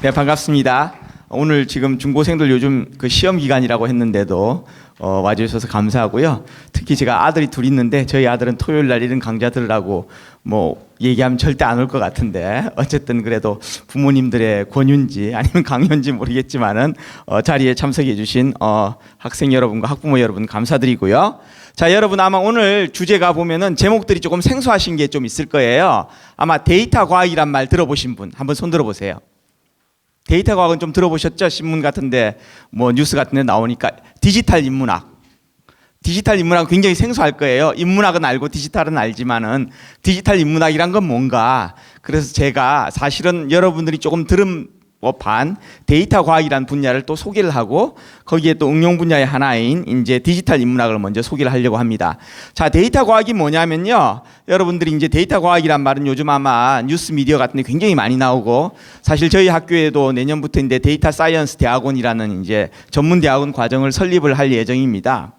네, 반갑습니다. 오늘 지금 중고생들 요즘 그 시험 기간이라고 했는데도 와주셔서 감사하고요. 특히 제가 아들이 둘 있는데 저희 아들은 토요일 날 이런 강좌 들으라고 뭐 얘기하면 절대 안 올 것 같은데 어쨌든 그래도 부모님들의 권유인지 아니면 강요인지 모르겠지만은 자리에 참석해 주신 학생 여러분과 학부모 여러분 감사드리고요. 자, 여러분 아마 오늘 주제가 보면은 제목들이 조금 생소하신 게 좀 있을 거예요. 아마 데이터 과학이란 말 들어보신 분 한번 손 들어보세요. 데이터 과학은 좀 들어보셨죠? 신문 같은데 뭐 뉴스 같은데 나오니까 디지털 인문학. 디지털 인문학은 굉장히 생소할 거예요. 인문학은 알고 디지털은 알지만은 디지털 인문학이란 건 뭔가. 그래서 제가 사실은 여러분들이 조금 들은 반 데이터 과학이라는 분야를 또 소개를 하고 거기에 또 응용 분야의 하나인 이제 디지털 인문학을 먼저 소개를 하려고 합니다. 자, 데이터 과학이 뭐냐면요. 여러분들이 이제 데이터 과학이란 말은 요즘 아마 뉴스 미디어 같은 데 굉장히 많이 나오고 사실 저희 학교에도 내년부터 이제 데이터 사이언스 대학원이라는 이제 전문 대학원 과정을 설립을 할 예정입니다.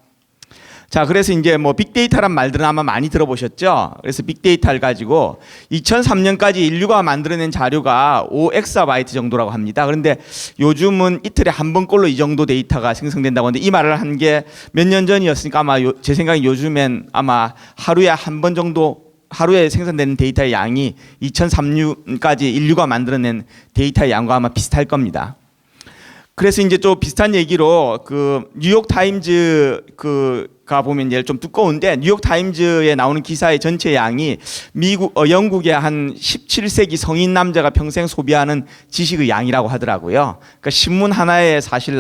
자, 그래서 이제 뭐 빅데이터란 말들은 아마 많이 들어보셨죠? 그래서 빅데이터를 가지고 2003년까지 인류가 만들어낸 자료가 5엑사바이트 정도라고 합니다. 그런데 요즘은 이틀에 한 번꼴로 이 정도 데이터가 생성된다고 하는데 이 말을 한 게 몇 년 전이었으니까 아마 제 생각에 요즘엔 아마 하루에 한 번 정도 하루에 생산되는 데이터의 양이 2003년까지 인류가 만들어낸 데이터의 양과 아마 비슷할 겁니다. 그래서 이제 좀 비슷한 얘기로 그 뉴욕 타임즈 가 보면 이제 좀 두꺼운데 뉴욕 타임즈에 나오는 기사의 전체 양이 영국의 한 17세기 성인 남자가 평생 소비하는 지식의 양이라고 하더라고요. 그러니까 신문 하나에 사실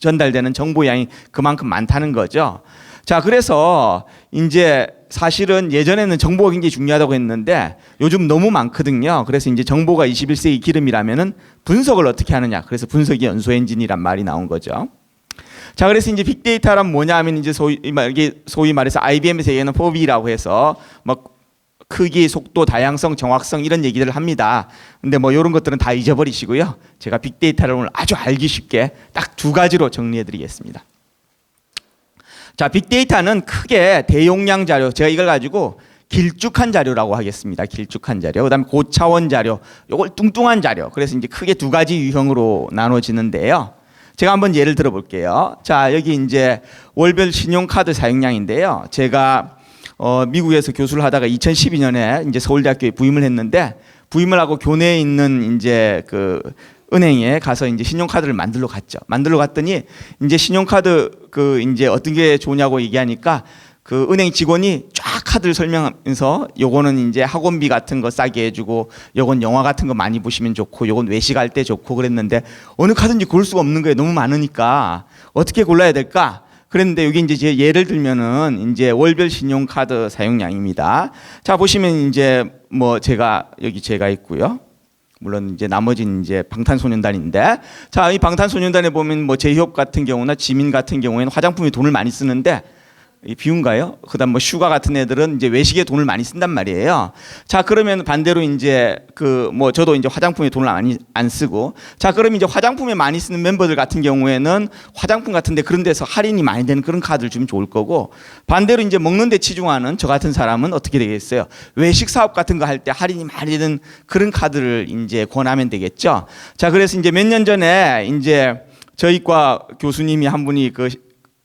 전달되는 정보 양이 그만큼 많다는 거죠. 자, 그래서 이제 사실은 예전에는 정보가 굉장히 중요하다고 했는데 요즘 너무 많거든요. 그래서 이제 정보가 21세기 기름이라면은 분석을 어떻게 하느냐. 그래서 분석이 연소 엔진이란 말이 나온 거죠. 자, 그래서 이제 빅데이터란 뭐냐 하면 이제 소위 말해서 IBM에서 얘기하는 4B라고 해서 뭐 크기, 속도, 다양성, 정확성 이런 얘기들을 합니다. 근데 뭐 이런 것들은 다 잊어버리시고요. 제가 빅데이터를 오늘 아주 알기 쉽게 딱 두 가지로 정리해 드리겠습니다. 자, 빅데이터는 크게 대용량 자료, 제가 이걸 가지고 길쭉한 자료라고 하겠습니다. 길쭉한 자료. 그다음에 고차원 자료, 요걸 뚱뚱한 자료. 그래서 이제 크게 두 가지 유형으로 나눠지는데요. 제가 한번 예를 들어 볼게요. 자, 여기 이제 월별 신용카드 사용량인데요. 제가 미국에서 교수를 하다가 2012년에 이제 서울대학교에 부임을 했는데 부임을 하고 교내에 있는 이제 그 은행에 가서 이제 신용카드를 만들러 갔죠. 만들러 갔더니 이제 신용카드 그 이제 어떤 게 좋냐고 얘기하니까 그 은행 직원이 쫙 카드를 설명하면서 요거는 이제 학원비 같은 거 싸게 해주고 요건 영화 같은 거 많이 보시면 좋고 요건 외식할 때 좋고 그랬는데 어느 카드인지 고를 수가 없는 거예요. 너무 많으니까 어떻게 골라야 될까? 그랬는데 여기 이제 제 예를 들면은 이제 월별 신용카드 사용량입니다. 자, 보시면 이제 뭐 제가 있고요. 물론 이제 나머지는 이제 방탄소년단인데 자, 이 방탄소년단에 보면 뭐 제이홉 같은 경우나 지민 같은 경우에는 화장품에 돈을 많이 쓰는데 비운가요? 그다음 뭐 슈가 같은 애들은 이제 외식에 돈을 많이 쓴단 말이에요. 자, 그러면 반대로 이제 그 뭐 저도 이제 화장품에 돈을 많이 안 쓰고 자, 그럼 이제 화장품에 많이 쓰는 멤버들 같은 경우에는 화장품 같은데 그런 데서 할인이 많이 되는 그런 카드를 주면 좋을 거고 반대로 이제 먹는 데 치중하는 저 같은 사람은 어떻게 되겠어요? 외식 사업 같은 거 할 때 할인이 많이 되는 그런 카드를 이제 권하면 되겠죠. 자, 그래서 이제 몇 년 전에 이제 저희 과 교수님이 한 분이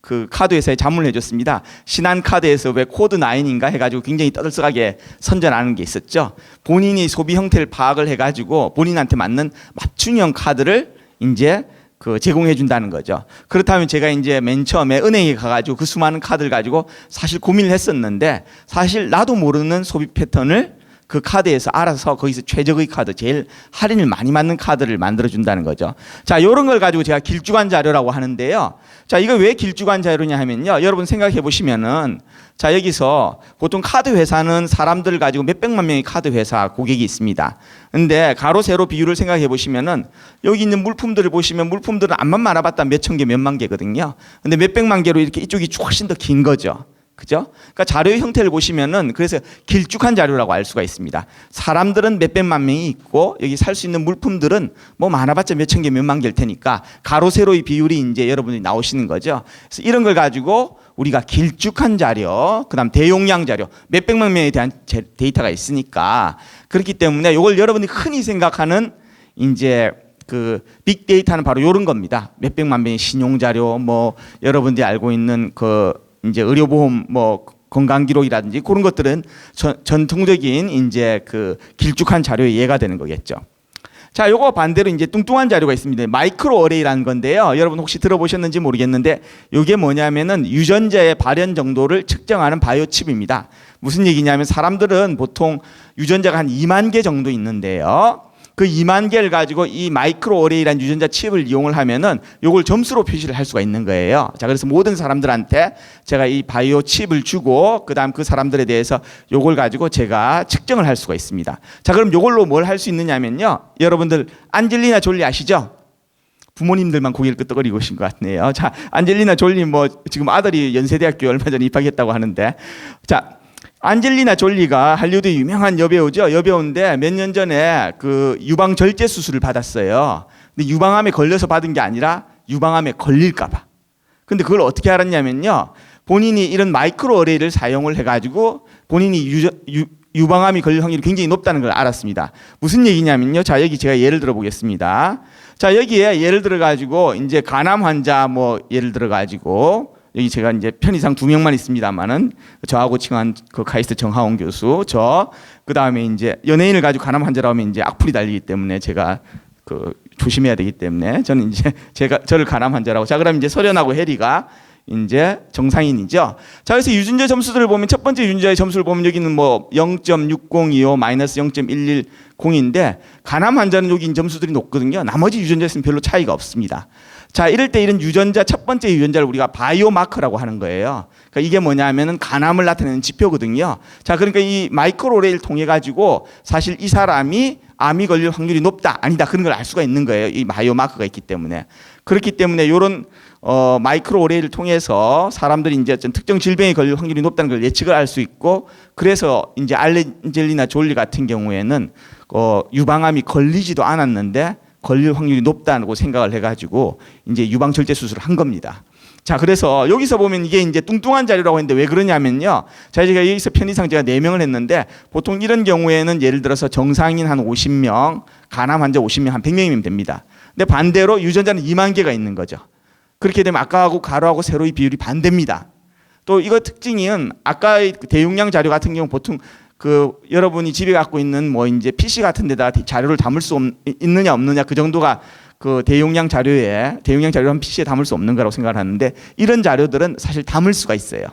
그 카드 회사에 자문을 해줬습니다. 신한카드에서 왜 코드 9인가 해가지고 굉장히 떠들썩하게 선전하는 게 있었죠. 본인이 소비 형태를 파악을 해가지고 본인한테 맞는 맞춤형 카드를 이제 그 제공해 준다는 거죠. 그렇다면 제가 이제 맨 처음에 은행에 가가지고 그 수많은 카드를 가지고 사실 고민을 했었는데 사실 나도 모르는 소비 패턴을 그 카드에서 알아서 거기서 최적의 카드, 제일 할인을 많이 맞는 카드를 만들어 준다는 거죠. 자, 이런 걸 가지고 제가 길쭉한 자료라고 하는데요. 자, 이거 왜 길쭉한 자료냐 하면요. 여러분 생각해 보시면은 자, 여기서 보통 카드 회사는 사람들을 가지고 몇백만 명의 카드 회사 고객이 있습니다. 근데 가로 세로 비율을 생각해 보시면은 여기 있는 물품들을 보시면 물품들은 앞만 말아봤다 몇천 개, 몇만 개거든요. 근데 몇백만 개로 이렇게 이쪽이 훨씬 더 긴 거죠. 그죠? 그러니까 자료의 형태를 보시면은 그래서 길쭉한 자료라고 알 수가 있습니다. 사람들은 몇백만 명이 있고 여기 살 수 있는 물품들은 뭐 많아봤자 몇천 개, 몇만 개일 테니까 가로 세로의 비율이 이제 여러분이 나오시는 거죠. 그래서 이런 걸 가지고 우리가 길쭉한 자료, 그다음 대용량 자료, 몇백만 명에 대한 데이터가 있으니까 그렇기 때문에 이걸 여러분이 흔히 생각하는 이제 그 빅데이터는 바로 이런 겁니다. 몇백만 명의 신용 자료, 뭐 여러분들이 알고 있는 그 이제 의료보험 뭐 건강 기록이라든지 그런 것들은 전통적인 이제 그 길쭉한 자료의 예가 되는 거겠죠. 자, 요거 반대로 이제 뚱뚱한 자료가 있습니다. 마이크로 어레이라는 건데요. 여러분 혹시 들어보셨는지 모르겠는데 요게 뭐냐면은 유전자의 발현 정도를 측정하는 바이오 칩입니다. 무슨 얘기냐면 사람들은 보통 유전자가 한 2만 개 정도 있는데요. 그 2만 개를 가지고 이 마이크로 어레이라는 유전자 칩을 이용을 하면은 요걸 점수로 표시를 할 수가 있는 거예요. 자, 그래서 모든 사람들한테 제가 이 바이오 칩을 주고 그다음 그 사람들에 대해서 요걸 가지고 제가 측정을 할 수가 있습니다. 자, 그럼 요걸로 뭘 할 수 있느냐면요. 여러분들 안젤리나 졸리 아시죠? 부모님들만 고개를 끄덕거리고 계신 것 같네요. 자, 안젤리나 졸리 뭐 지금 아들이 연세대학교 얼마 전에 입학했다고 하는데, 자, 안젤리나 졸리가 할리우드 유명한 여배우죠. 여배우인데 몇 년 전에 그 유방 절제 수술을 받았어요. 근데 유방암에 걸려서 받은 게 아니라 유방암에 걸릴까봐. 근데 그걸 어떻게 알았냐면요. 본인이 이런 마이크로 어레이를 사용을 해가지고 본인이 유방암이 걸릴 확률이 굉장히 높다는 걸 알았습니다. 무슨 얘기냐면요. 자, 여기 제가 예를 들어 보겠습니다. 자, 여기에 예를 들어 가지고 이제 간암 환자 뭐 예를 들어 가지고 여기 제가 이제 편의상 2명만 있습니다만은 저하고 친한 그 카이스트 정하원 교수, 그 다음에 이제 연예인을 가지고 간암 환자라고 하면 이제 악플이 달리기 때문에 제가 그 조심해야 되기 때문에 저는 이제 저를 간암 환자라고. 자, 그럼 이제 설현하고 해리가 이제 정상인이죠. 자, 그래서 유전자 점수들을 보면 첫 번째 유전자의 점수를 보면 여기는 뭐 0.6025 마이너스 0.110인데 간암 환자는 여기 점수들이 높거든요. 나머지 유전자에서는 별로 차이가 없습니다. 자, 이럴 때 이런 유전자 첫 번째 유전자를 우리가 바이오마커라고 하는 거예요. 그러니까 이게 뭐냐면은 간암을 나타내는 지표거든요. 자, 그러니까 이 마이크로레이를 통해 가지고 사실 이 사람이 암이 걸릴 확률이 높다, 아니다, 그런 걸 알 수가 있는 거예요. 이 바이오마커가 있기 때문에. 그렇기 때문에 이런 마이크로레이를 통해서 사람들이 이제 어떤 특정 질병에 걸릴 확률이 높다는 걸 예측을 할 수 있고, 그래서 이제 안젤리나 졸리 같은 경우에는 유방암이 걸리지도 않았는데 걸릴 확률이 높다고 생각을 해가지고 이제 유방 절제 수술을 한 겁니다. 자, 그래서 여기서 보면 이게 이제 뚱뚱한 자료라고 했는데 왜 그러냐면요. 자, 제가 여기서 편의상 제가 4명을 했는데 보통 이런 경우에는 예를 들어서 정상인 한 50명, 간암 환자 50명, 한 100명이면 됩니다. 근데 반대로 유전자는 2만 개가 있는 거죠. 그렇게 되면 아까하고 가로하고 세로의 비율이 반대입니다. 또 이거 특징은 아까의 대용량 자료 같은 경우 보통 그 여러분이 집에 갖고 있는 뭐 이제 PC 같은 데다가 자료를 담을 수 있느냐 없느냐 그 정도가 그 대용량 자료를 한 PC에 담을 수 없는 거라고 생각을 하는데 이런 자료들은 사실 담을 수가 있어요.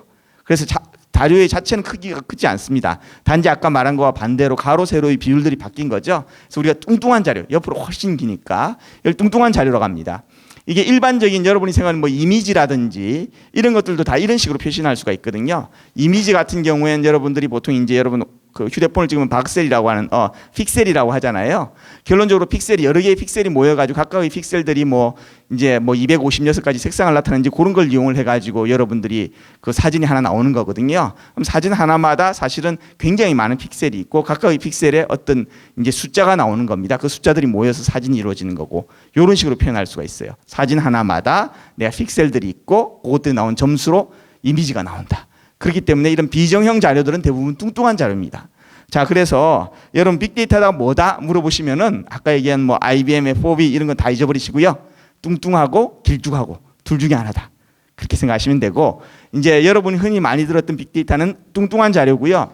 그래서 자료의 자체는 크기가 크지 않습니다. 단지 아까 말한 거와 반대로 가로 세로의 비율들이 바뀐 거죠. 그래서 우리가 뚱뚱한 자료, 옆으로 훨씬 기니까 이걸 뚱뚱한 자료라고 합니다. 이게 일반적인 여러분이 생각하는 뭐 이미지라든지 이런 것들도 다 이런 식으로 표시할 수가 있거든요. 이미지 같은 경우에는 여러분들이 보통 이제 여러분 그 휴대폰을 찍으면 박셀이라고 하는 픽셀이라고 하잖아요. 결론적으로 픽셀이 여러 개의 픽셀이 모여가지고 각각의 픽셀들이 뭐 이제 뭐 256가지 색상을 나타내는지 그런 걸 이용을 해가지고 여러분들이 그 사진이 하나 나오는 거거든요. 그럼 사진 하나마다 사실은 굉장히 많은 픽셀이 있고 각각의 픽셀에 어떤 이제 숫자가 나오는 겁니다. 그 숫자들이 모여서 사진이 이루어지는 거고 이런 식으로 표현할 수가 있어요. 사진 하나마다 내가 픽셀들이 있고 그것들이 나온 점수로 이미지가 나온다. 그렇기 때문에 이런 비정형 자료들은 대부분 뚱뚱한 자료입니다. 자, 그래서 여러분 빅데이터가 뭐다 물어보시면은 아까 얘기한 뭐 IBM, FOB 이런 건 다 잊어버리시고요. 뚱뚱하고 길쭉하고 둘 중에 하나다. 그렇게 생각하시면 되고, 이제 여러분이 흔히 많이 들었던 빅데이터는 뚱뚱한 자료고요.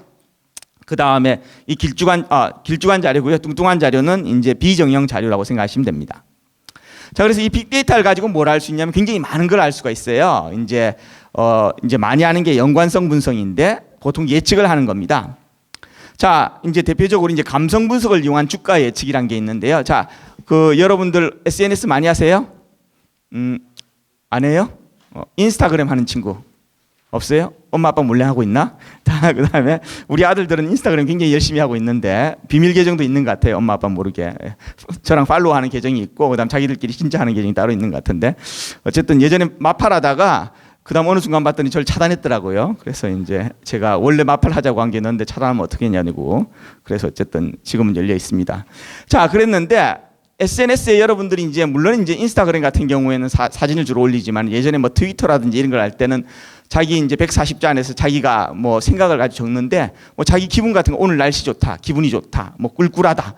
그 다음에 이 길쭉한 자료고요. 뚱뚱한 자료는 이제 비정형 자료라고 생각하시면 됩니다. 자, 그래서 이 빅데이터를 가지고 뭘 알 수 있냐면 굉장히 많은 걸 알 수가 있어요. 이제 많이 하는 게 연관성 분석인데 보통 예측을 하는 겁니다. 자, 이제 대표적으로 이제 감성 분석을 이용한 주가 예측이란 게 있는데요. 자, 그 여러분들 SNS 많이 하세요? 안 해요? 인스타그램 하는 친구 없어요? 엄마 아빠 몰래 하고 있나? 그다음에 우리 아들들은 인스타그램 굉장히 열심히 하고 있는데 비밀 계정도 있는 것 같아요. 엄마 아빠 모르게. 저랑 팔로우하는 계정이 있고 그다음 자기들끼리 진짜 하는 계정이 따로 있는 것 같은데 어쨌든 예전에 마팔하다가 그다음 어느 순간 봤더니 저를 차단했더라고요. 그래서 이제 제가 원래 마팔 하자고 한 게 있는데 차단하면 어떻게 했냐고. 그래서 어쨌든 지금은 열려 있습니다. 자, 그랬는데 SNS에 여러분들이 이제 물론 이제 인스타그램 같은 경우에는 사진을 주로 올리지만 예전에 뭐 트위터라든지 이런 걸 할 때는 자기 이제 140자 안에서 자기가 뭐 생각을 가지고 적는데 뭐 자기 기분 같은 거 오늘 날씨 좋다, 기분이 좋다, 뭐 꿀꿀하다,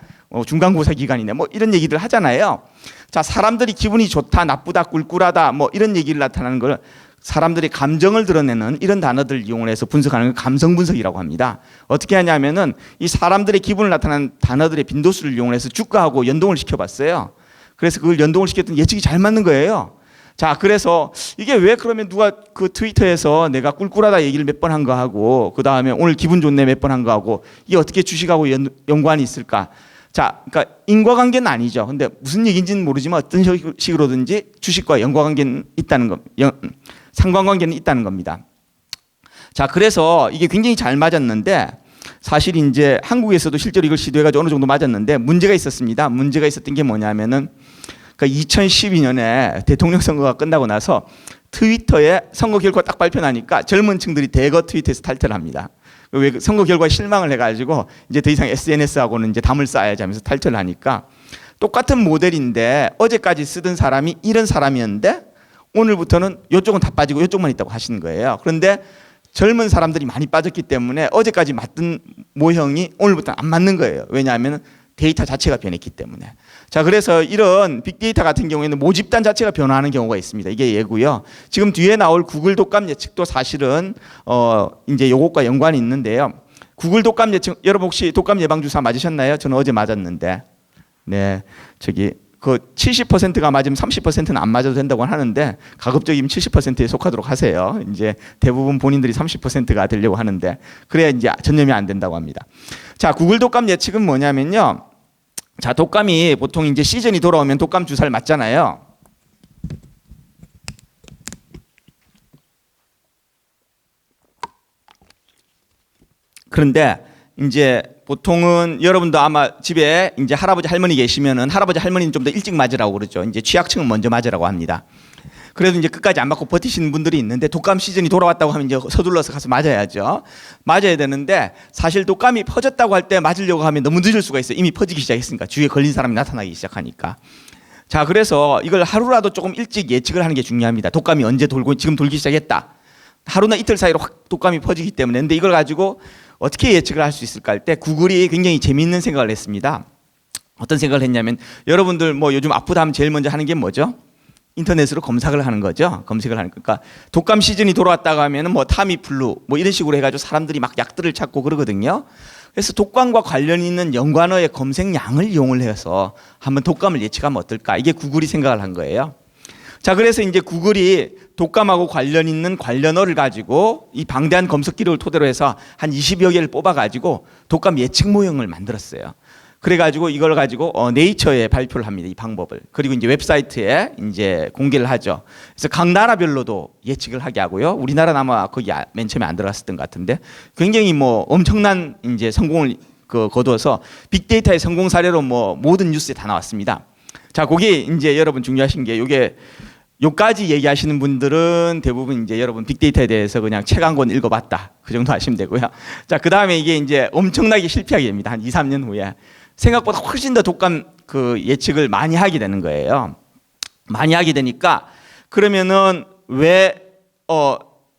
중간고사 기간이네, 뭐 이런 얘기들 하잖아요. 자, 사람들이 기분이 좋다, 나쁘다, 꿀꿀하다, 뭐 이런 얘기를 나타나는 걸 사람들이 감정을 드러내는 이런 단어들을 이용을 해서 분석하는 걸 감성 분석이라고 합니다. 어떻게 하냐면은 이 사람들의 기분을 나타내는 단어들의 빈도수를 이용해서 주가하고 연동을 시켜봤어요. 그래서 그걸 연동을 시켰더니 예측이 잘 맞는 거예요. 자, 그래서 이게 왜 그러면 누가 그 트위터에서 내가 꿀꿀하다 얘기를 몇 번 한 거 하고 그 다음에 오늘 기분 좋네 몇 번 한 거 하고 이게 어떻게 주식하고 연관이 있을까? 자, 그러니까 인과관계는 아니죠. 근데 무슨 얘기인지는 모르지만 어떤 식으로든지 주식과 연관관계는 있다는 것, 상관관계는 있다는 겁니다. 자, 그래서 이게 굉장히 잘 맞았는데 사실 이제 한국에서도 실제로 이걸 시도해가지고 어느 정도 맞았는데 문제가 있었습니다. 문제가 있었던 게 뭐냐면은 그 2012년에 대통령 선거가 끝나고 나서 트위터에 선거 결과 딱 발표나니까 젊은 층들이 대거 트위터에서 탈퇴를 합니다. 왜 선거 결과에 실망을 해가지고 이제 더 이상 SNS하고는 이제 담을 쌓아야지 하면서 탈퇴를 하니까 똑같은 모델인데 어제까지 쓰던 사람이 이런 사람이었는데 오늘부터는 이쪽은 다 빠지고 이쪽만 있다고 하시는 거예요. 그런데 젊은 사람들이 많이 빠졌기 때문에 어제까지 맞던 모형이 오늘부터는 안 맞는 거예요. 왜냐하면 데이터 자체가 변했기 때문에. 자, 그래서 이런 빅데이터 같은 경우에는 모집단 자체가 변화하는 경우가 있습니다. 이게 예고요. 지금 뒤에 나올 구글 독감 예측도 사실은 이제 요것과 연관이 있는데요. 구글 독감 예측, 여러분 혹시 독감 예방 주사 맞으셨나요? 저는 어제 맞았는데, 네, 저기 그 70%가 맞으면 30%는 안 맞아도 된다고 하는데 가급적이면 70%에 속하도록 하세요. 이제 대부분 본인들이 30%가 되려고 하는데 그래야 이제 전염이 안 된다고 합니다. 자, 구글 독감 예측은 뭐냐면요. 자, 독감이 보통 이제 시즌이 돌아오면 독감 주사를 맞잖아요. 그런데 이제 보통은 여러분도 아마 집에 이제 할아버지 할머니 계시면은 할아버지 할머니는 좀 더 일찍 맞으라고 그러죠. 이제 취약층은 먼저 맞으라고 합니다. 그래도 이제 끝까지 안 맞고 버티시는 분들이 있는데 독감 시즌이 돌아왔다고 하면 이제 서둘러서 가서 맞아야죠. 맞아야 되는데 사실 독감이 퍼졌다고 할 때 맞으려고 하면 너무 늦을 수가 있어요. 이미 퍼지기 시작했으니까 주위에 걸린 사람이 나타나기 시작하니까. 자, 그래서 이걸 하루라도 조금 일찍 예측을 하는 게 중요합니다. 독감이 언제 돌고 지금 돌기 시작했다. 하루나 이틀 사이로 확 독감이 퍼지기 때문에. 근데 이걸 가지고 어떻게 예측을 할 수 있을까 할 때 구글이 굉장히 재미있는 생각을 했습니다. 어떤 생각을 했냐면 여러분들 뭐 요즘 아프다 하면 제일 먼저 하는 게 뭐죠? 인터넷으로 검색을 하는 거죠. 검색을 하는 거니까 독감 시즌이 돌아왔다고 하면은 뭐 타미플루 뭐 이런 식으로 해가지고 사람들이 막 약들을 찾고 그러거든요. 그래서 독감과 관련 있는 연관어의 검색량을 이용을 해서 한번 독감을 예측하면 어떨까? 이게 구글이 생각을 한 거예요. 자, 그래서 이제 구글이 독감하고 관련 있는 관련어를 가지고 이 방대한 검색 기록을 토대로 해서 한 20여 개를 뽑아가지고 독감 예측 모형을 만들었어요. 그래가지고 이걸 가지고 네이처에 발표를 합니다. 이 방법을. 그리고 이제 웹사이트에 이제 공개를 하죠. 그래서 각 나라별로도 예측을 하게 하고요. 우리나라는 아마 거기 맨 처음에 안 들어갔었던 것 같은데 굉장히 뭐 엄청난 이제 성공을 거두어서 빅데이터의 성공 사례로 뭐 모든 뉴스에 다 나왔습니다. 자, 거기 이제 여러분 중요하신 게 요게 요까지 얘기하시는 분들은 대부분 이제 여러분 빅데이터에 대해서 그냥 책 한 권 읽어봤다. 그 정도 하시면 되고요. 자, 그 다음에 이게 이제 엄청나게 실패하게 됩니다. 한 2, 3년 후에. 생각보다 훨씬 더 독감 그 예측을 많이 하게 되는 거예요. 많이 하게 되니까 그러면은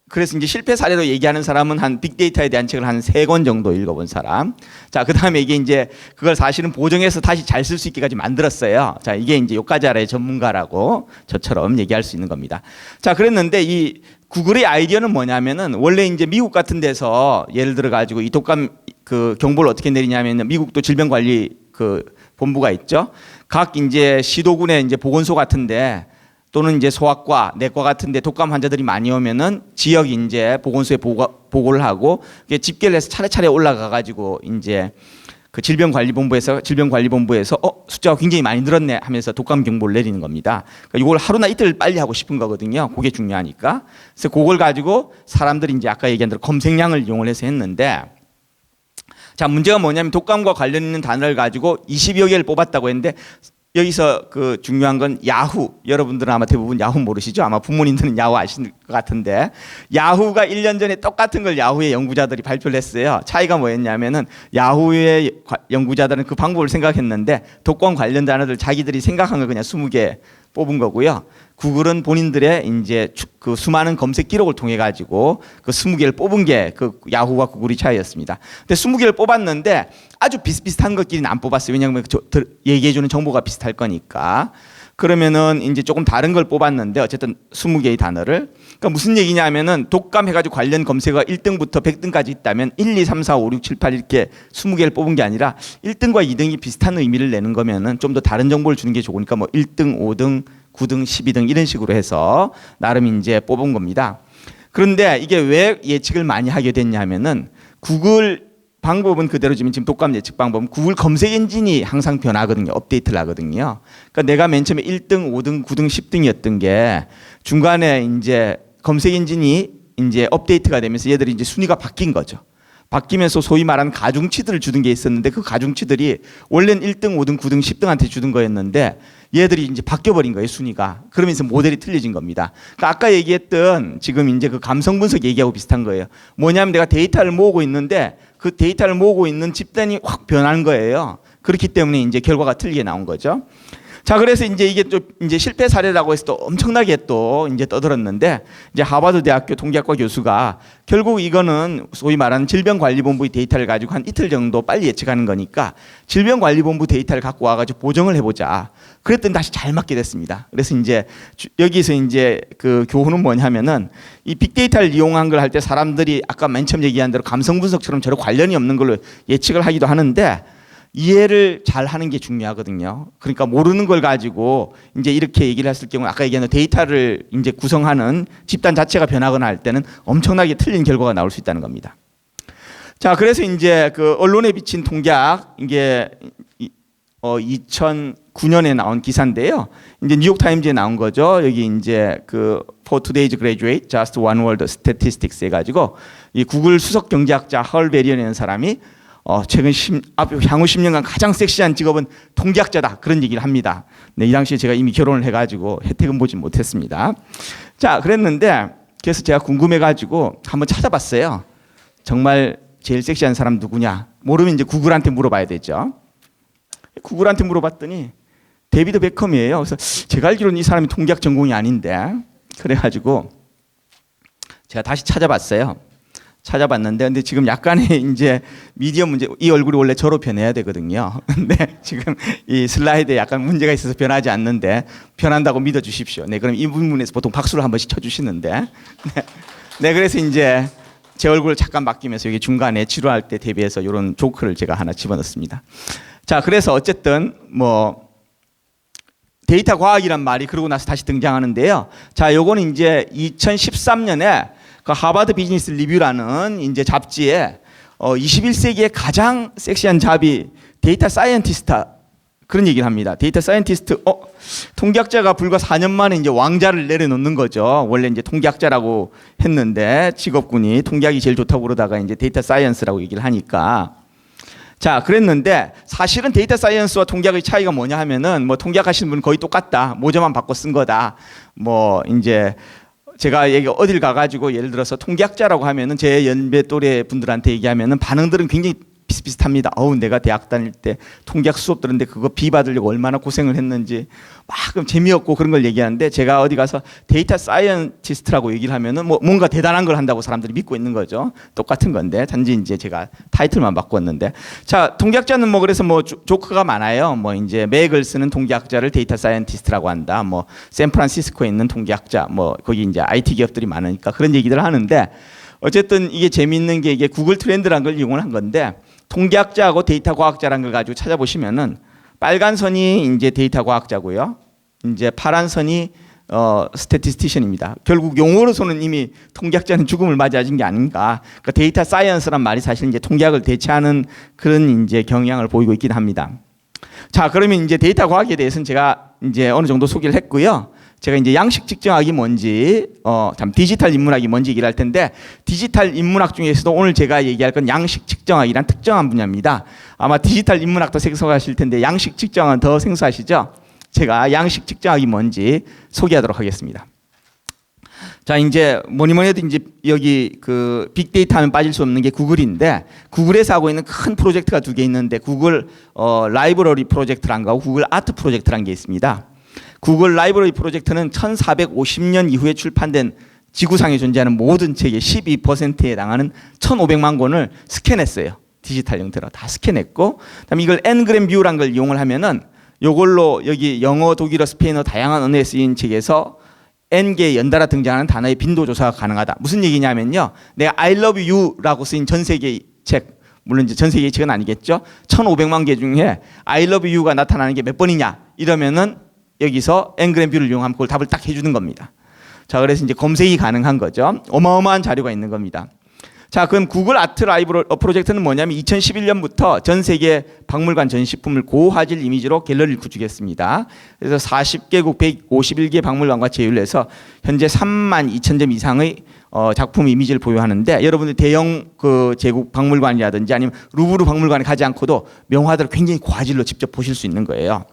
그래서 이제 실패 사례로 얘기하는 사람은 한 빅데이터에 대한 책을 한 3권 정도 읽어본 사람. 자, 그 다음에 이게 이제 그걸 사실은 보정해서 다시 잘 쓸 수 있게까지 만들었어요. 자, 이게 이제 요까지 알아야 전문가라고 저처럼 얘기할 수 있는 겁니다. 자, 그랬는데 이 구글의 아이디어는 뭐냐면은 원래 이제 미국 같은 데서 예를 들어 가지고 이 독감 그 경보를 어떻게 내리냐면 미국도 질병관리 그 본부가 있죠. 각 이제 시도군의 이제 보건소 같은데 또는 이제 소아과, 내과 같은데 독감 환자들이 많이 오면은 지역 이제 보건소에 보고를 하고 집계를 해서 차례차례 올라가 가지고 이제 그 질병관리본부에서 숫자가 굉장히 많이 늘었네 하면서 독감 경보를 내리는 겁니다. 그러니까 이걸 하루나 이틀 빨리 하고 싶은 거거든요. 그게 중요하니까. 그래서 그걸 가지고 사람들이 이제 아까 얘기한 대로 검색량을 이용을 해서 했는데 자, 문제가 뭐냐면 독감과 관련 있는 단어를 가지고 20여 개를 뽑았다고 했는데 여기서 그 중요한 건 야후. 여러분들은 아마 대부분 야후 모르시죠? 아마 부모님들은 야후 아실 것 같은데 야후가 1년 전에 똑같은 걸 야후의 연구자들이 발표를 했어요. 차이가 뭐였냐면은 야후의 연구자들은 그 방법을 생각했는데 독감 관련 단어들 자기들이 생각한 걸 그냥 20개 뽑은 거고요. 구글은 본인들의 이제 그 수많은 검색 기록을 통해 가지고 그 20개를 뽑은 게 그 야후와 구글의 차이였습니다. 근데 20개를 뽑았는데 아주 비슷비슷한 것끼리는 안 뽑았어요. 왜냐하면 얘기해 주는 정보가 비슷할 거니까. 그러면은 이제 조금 다른 걸 뽑았는데 어쨌든 20개의 단어를. 그러니까 무슨 얘기냐면은 독감해가지고 관련 검색어가 1등부터 100등까지 있다면 1, 2, 3, 4, 5, 6, 7, 8 이렇게 20개를 뽑은 게 아니라 1등과 2등이 비슷한 의미를 내는 거면은 좀 더 다른 정보를 주는 게 좋으니까 뭐 1등, 5등, 9등, 12등 이런 식으로 해서 나름 이제 뽑은 겁니다. 그런데 이게 왜 예측을 많이 하게 됐냐면은 구글 방법은 그대로지만 지금 독감 예측 방법은 구글 검색 엔진이 항상 변하거든요. 업데이트를 하거든요. 그러니까 내가 맨 처음에 1등, 5등, 9등, 10등이었던 게 중간에 이제 검색 엔진이 이제 업데이트가 되면서 얘들이 이제 순위가 바뀐 거죠. 바뀌면서 소위 말하는 가중치들을 주는 게 있었는데 그 가중치들이 원래는 1등, 5등, 9등, 10등한테 주는 거였는데 얘들이 이제 바뀌어버린 거예요, 순위가. 그러면서 모델이 틀려진 겁니다. 그러니까 아까 얘기했던 지금 이제 그 감성 분석 얘기하고 비슷한 거예요. 뭐냐면 내가 데이터를 모으고 있는데 그 데이터를 모으고 있는 집단이 확 변한 거예요. 그렇기 때문에 이제 결과가 틀리게 나온 거죠. 자, 그래서 이제 이게 또 이제 실패 사례라고 해서 또 엄청나게 또 이제 떠들었는데 이제 하버드 대학교 통계학과 교수가 결국 이거는 소위 말하는 질병관리본부의 데이터를 가지고 한 이틀 정도 빨리 예측하는 거니까 질병관리본부 데이터를 갖고 와가지고 보정을 해보자. 그랬더니 다시 잘 맞게 됐습니다. 그래서 이제 여기서 이제 그 교훈은 뭐냐면은 이 빅데이터를 이용한 걸 할 때 사람들이 아까 맨 처음 얘기한 대로 감성 분석처럼 저런 관련이 없는 걸로 예측을 하기도 하는데 이해를 잘 하는 게 중요하거든요. 그러니까 모르는 걸 가지고 이제 이렇게 얘기를 했을 경우 아까 얘기한 데이터를 이제 구성하는 집단 자체가 변하거나 할 때는 엄청나게 틀린 결과가 나올 수 있다는 겁니다. 자, 그래서 이제 그 언론에 비친 통계학 이게 2009년에 나온 기사인데요. 이제 뉴욕 타임즈에 나온 거죠. 여기 이제 그 For Today's Graduate, Just One Word Statistics 해가지고 이 구글 수석 경제학자 헐 베리언이라는 사람이 최근 향후 10년간 가장 섹시한 직업은 통계학자다. 그런 얘기를 합니다. 네, 이 당시에 제가 이미 결혼을 해가지고 혜택은 보지 못했습니다. 자, 그랬는데 그래서 제가 궁금해가지고 한번 찾아봤어요. 정말 제일 섹시한 사람 누구냐? 모르면 이제 구글한테 물어봐야 되죠. 구글한테 물어봤더니 데이비드 베컴이에요. 그래서 제가 알기로는 이 사람이 통계학 전공이 아닌데 그래가지고 제가 다시 찾아봤는데 근데 지금 약간의 이제 미디어 문제, 이 얼굴이 원래 저로 변해야 되거든요. 근데 지금 이 슬라이드에 약간 문제가 있어서 변하지 않는데 변한다고 믿어 주십시오. 네, 그럼 이 부분에서 보통 박수를 한 번씩 쳐주시는데 네, 그래서 이제 제 얼굴을 잠깐 바뀌면서 여기 중간에 지루할 때 대비해서 이런 조크를 제가 하나 집어넣습니다. 자, 그래서 어쨌든 뭐 데이터 과학이란 말이 그러고 나서 다시 등장하는데요. 자, 요거는 이제 2013년에 그 하버드 비즈니스 리뷰라는 이제 잡지에 21세기의 가장 섹시한 잡이 데이터 사이언티스트 그런 얘기를 합니다. 데이터 사이언티스트 통계학자가 불과 4년 만에 이제 왕자를 내려놓는 거죠. 원래 이제 통계학자라고 했는데 직업군이 통계학이 제일 좋다고 그러다가 이제 데이터 사이언스라고 얘기를 하니까 자, 그랬는데 사실은 데이터 사이언스와 통계학의 차이가 뭐냐 하면은 뭐 통계학 하시는 분은 거의 똑같다. 모자만 바꿔 쓴 거다. 뭐 이제 제가 얘기 어딜 가가지고 예를 들어서 통계학자라고 하면은 제 연배 또래 분들한테 얘기하면은 반응들은 굉장히 비슷비슷합니다. 내가 대학 다닐 때 통계학 수업 들었는데 그거 비 받으려고 얼마나 고생을 했는지 막 재미없고 그런 걸 얘기하는데 제가 어디 가서 데이터 사이언티스트라고 얘기를 하면은 뭐 뭔가 대단한 걸 한다고 사람들이 믿고 있는 거죠. 똑같은 건데 단지 이제 제가 타이틀만 바꿨는데 자, 통계학자는 뭐 그래서 뭐 조크가 많아요. 뭐 이제 맥을 쓰는 통계학자를 데이터 사이언티스트라고 한다. 뭐 샌프란시스코에 있는 통계학자 뭐 거기 이제 IT 기업들이 많으니까 그런 얘기들을 하는데 어쨌든 이게 재미있는 게 이게 구글 트렌드라는 걸 이용을 한 건데 통계학자하고 데이터 과학자라는 걸 가지고 찾아보시면은 빨간 선이 이제 데이터 과학자고요. 이제 파란 선이 스태티스티션입니다. 결국 용어로서는 이미 통계학자는 죽음을 맞이하신 게 아닌가. 그러니까 데이터 사이언스란 말이 사실 이제 통계학을 대체하는 그런 이제 경향을 보이고 있긴 합니다. 자, 그러면 이제 데이터 과학에 대해서는 제가 이제 어느 정도 소개를 했고요. 제가 이제 양식 측정학이 뭔지, 디지털 인문학이 뭔지 얘기를 할 텐데, 디지털 인문학 중에서도 오늘 제가 얘기할 건 양식 측정학이란 특정한 분야입니다. 아마 디지털 인문학도 생소하실 텐데, 양식 측정은 더 생소하시죠? 제가 양식 측정학이 뭔지 소개하도록 하겠습니다. 자, 이제 뭐니 해도 이제 여기 그 빅데이터 하면 빠질 수 없는 게 구글인데, 구글에서 하고 있는 큰 프로젝트가 두 개 있는데, 구글 라이브러리 프로젝트란 거하고 구글 아트 프로젝트란 게 있습니다. 구글 라이브러리 프로젝트는 1450년 이후에 출판된 지구상에 존재하는 모든 책의 12%에 해당하는 1500만 권을 스캔했어요. 디지털 형태로 다 스캔했고, 그다음에 이걸 N그램 뷰라는 걸 이용을 하면은 요걸로 여기 영어, 독일어, 스페인어 다양한 언어에 쓰인 책에서 N개의 연달아 등장하는 단어의 빈도 조사가 가능하다. 무슨 얘기냐면요, 내가 I love you라고 쓰인 전 세계의 책, 물론 이제 전 세계의 책은 아니겠죠. 1500만 개 중에 I love you가 나타나는 게 몇 번이냐 이러면은 여기서 N그램 뷰를 이용하면 그걸 답을 딱 해주는 겁니다. 자, 그래서 이제 검색이 가능한 거죠. 어마어마한 자료가 있는 겁니다. 자, 그럼 구글 아트 라이브 프로젝트는 뭐냐면 2011년부터 전 세계 박물관 전시품을 고화질 이미지로 갤러리를 구축했습니다. 그래서 40개국 151개 박물관과 제휴해서 현재 32,000점 이상의 작품 이미지를 보유하는데, 여러분들 대형 그 제국 박물관이라든지 아니면 루브르 박물관에 가지 않고도 명화들을 굉장히 고화질로 직접 보실 수 있는 거예요.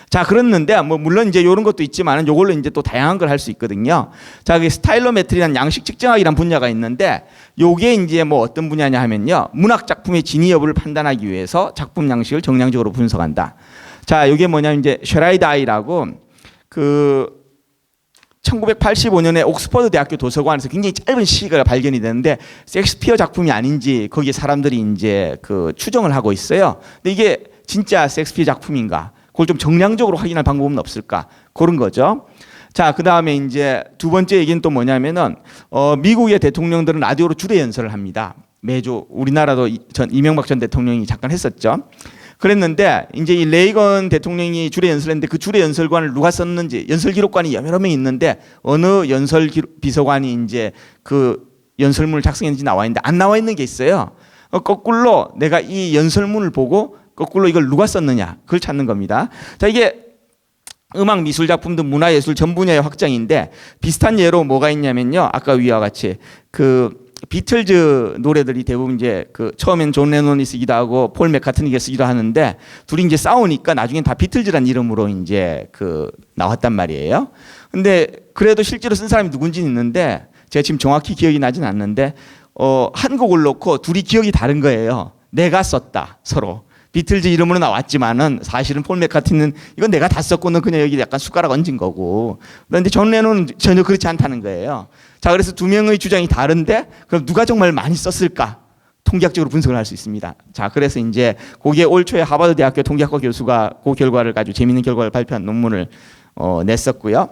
자, 그랬는데 뭐 물론 이제 이런 것도 있지만은 요걸로 이제 또 다양한 걸 할 수 있거든요. 자, 그 스타일로메트리라는 양식 측정학이라는 분야가 있는데, 요게 이제 뭐 어떤 분야냐 하면요, 문학 작품의 진위 여부를 판단하기 위해서 작품 양식을 정량적으로 분석한다. 자, 요게 뭐냐면 이제 쉐라이다이라고 그 1985년에 옥스퍼드 대학교 도서관에서 굉장히 짧은 시가 발견이 되는데 셰익스피어 작품이 아닌지 거기에 사람들이 이제 그 추정을 하고 있어요. 근데 이게 진짜 셰익스피어 작품인가? 그걸 좀 정량적으로 확인할 방법은 없을까? 그런 거죠. 자, 그 다음에 이제 두 번째 얘기는 또 뭐냐면은 미국의 대통령들은 라디오로 주례 연설을 합니다. 매주. 우리나라도 이명박 전 대통령이 잠깐 했었죠. 그랬는데 이제 이 레이건 대통령이 주례 연설했는데 그 주례 연설관을 누가 썼는지, 연설 기록관이 여러 명 있는데 어느 연설 비서관이 이제 그 연설문을 작성했는지 나와 있는데 안 나와 있는 게 있어요. 거꾸로 내가 이 연설문을 보고 거꾸로 이걸 누가 썼느냐, 그걸 찾는 겁니다. 자, 이게 음악 미술 작품도 문화예술 전 분야의 확장인데, 비슷한 예로 뭐가 있냐면요, 아까 위와 같이 그 비틀즈 노래들이 대부분 이제 그 처음엔 존 레논이 쓰기도 하고 폴 맥카트니가 쓰기도 하는데, 둘이 이제 싸우니까 나중엔 다 비틀즈란 이름으로 이제 그 나왔단 말이에요. 근데 그래도 실제로 쓴 사람이 누군지는 있는데 제가 지금 정확히 기억이 나진 않는데 한 곡을 놓고 둘이 기억이 다른 거예요. 내가 썼다, 서로. 비틀즈 이름으로 나왔지만은 사실은 폴 맥카트니는 이건 내가 다 썼고는 그냥 여기 약간 숟가락 얹은 거고, 그런데 존 레논은 전혀 그렇지 않다는 거예요. 자, 그래서 두 명의 주장이 다른데 그럼 누가 정말 많이 썼을까? 통계학적으로 분석을 할 수 있습니다. 자, 그래서 이제 거기에 올 초에 하버드 대학교 통계학과 교수가 그 결과를 가지고 재미있는 결과를 발표한 논문을 냈었고요.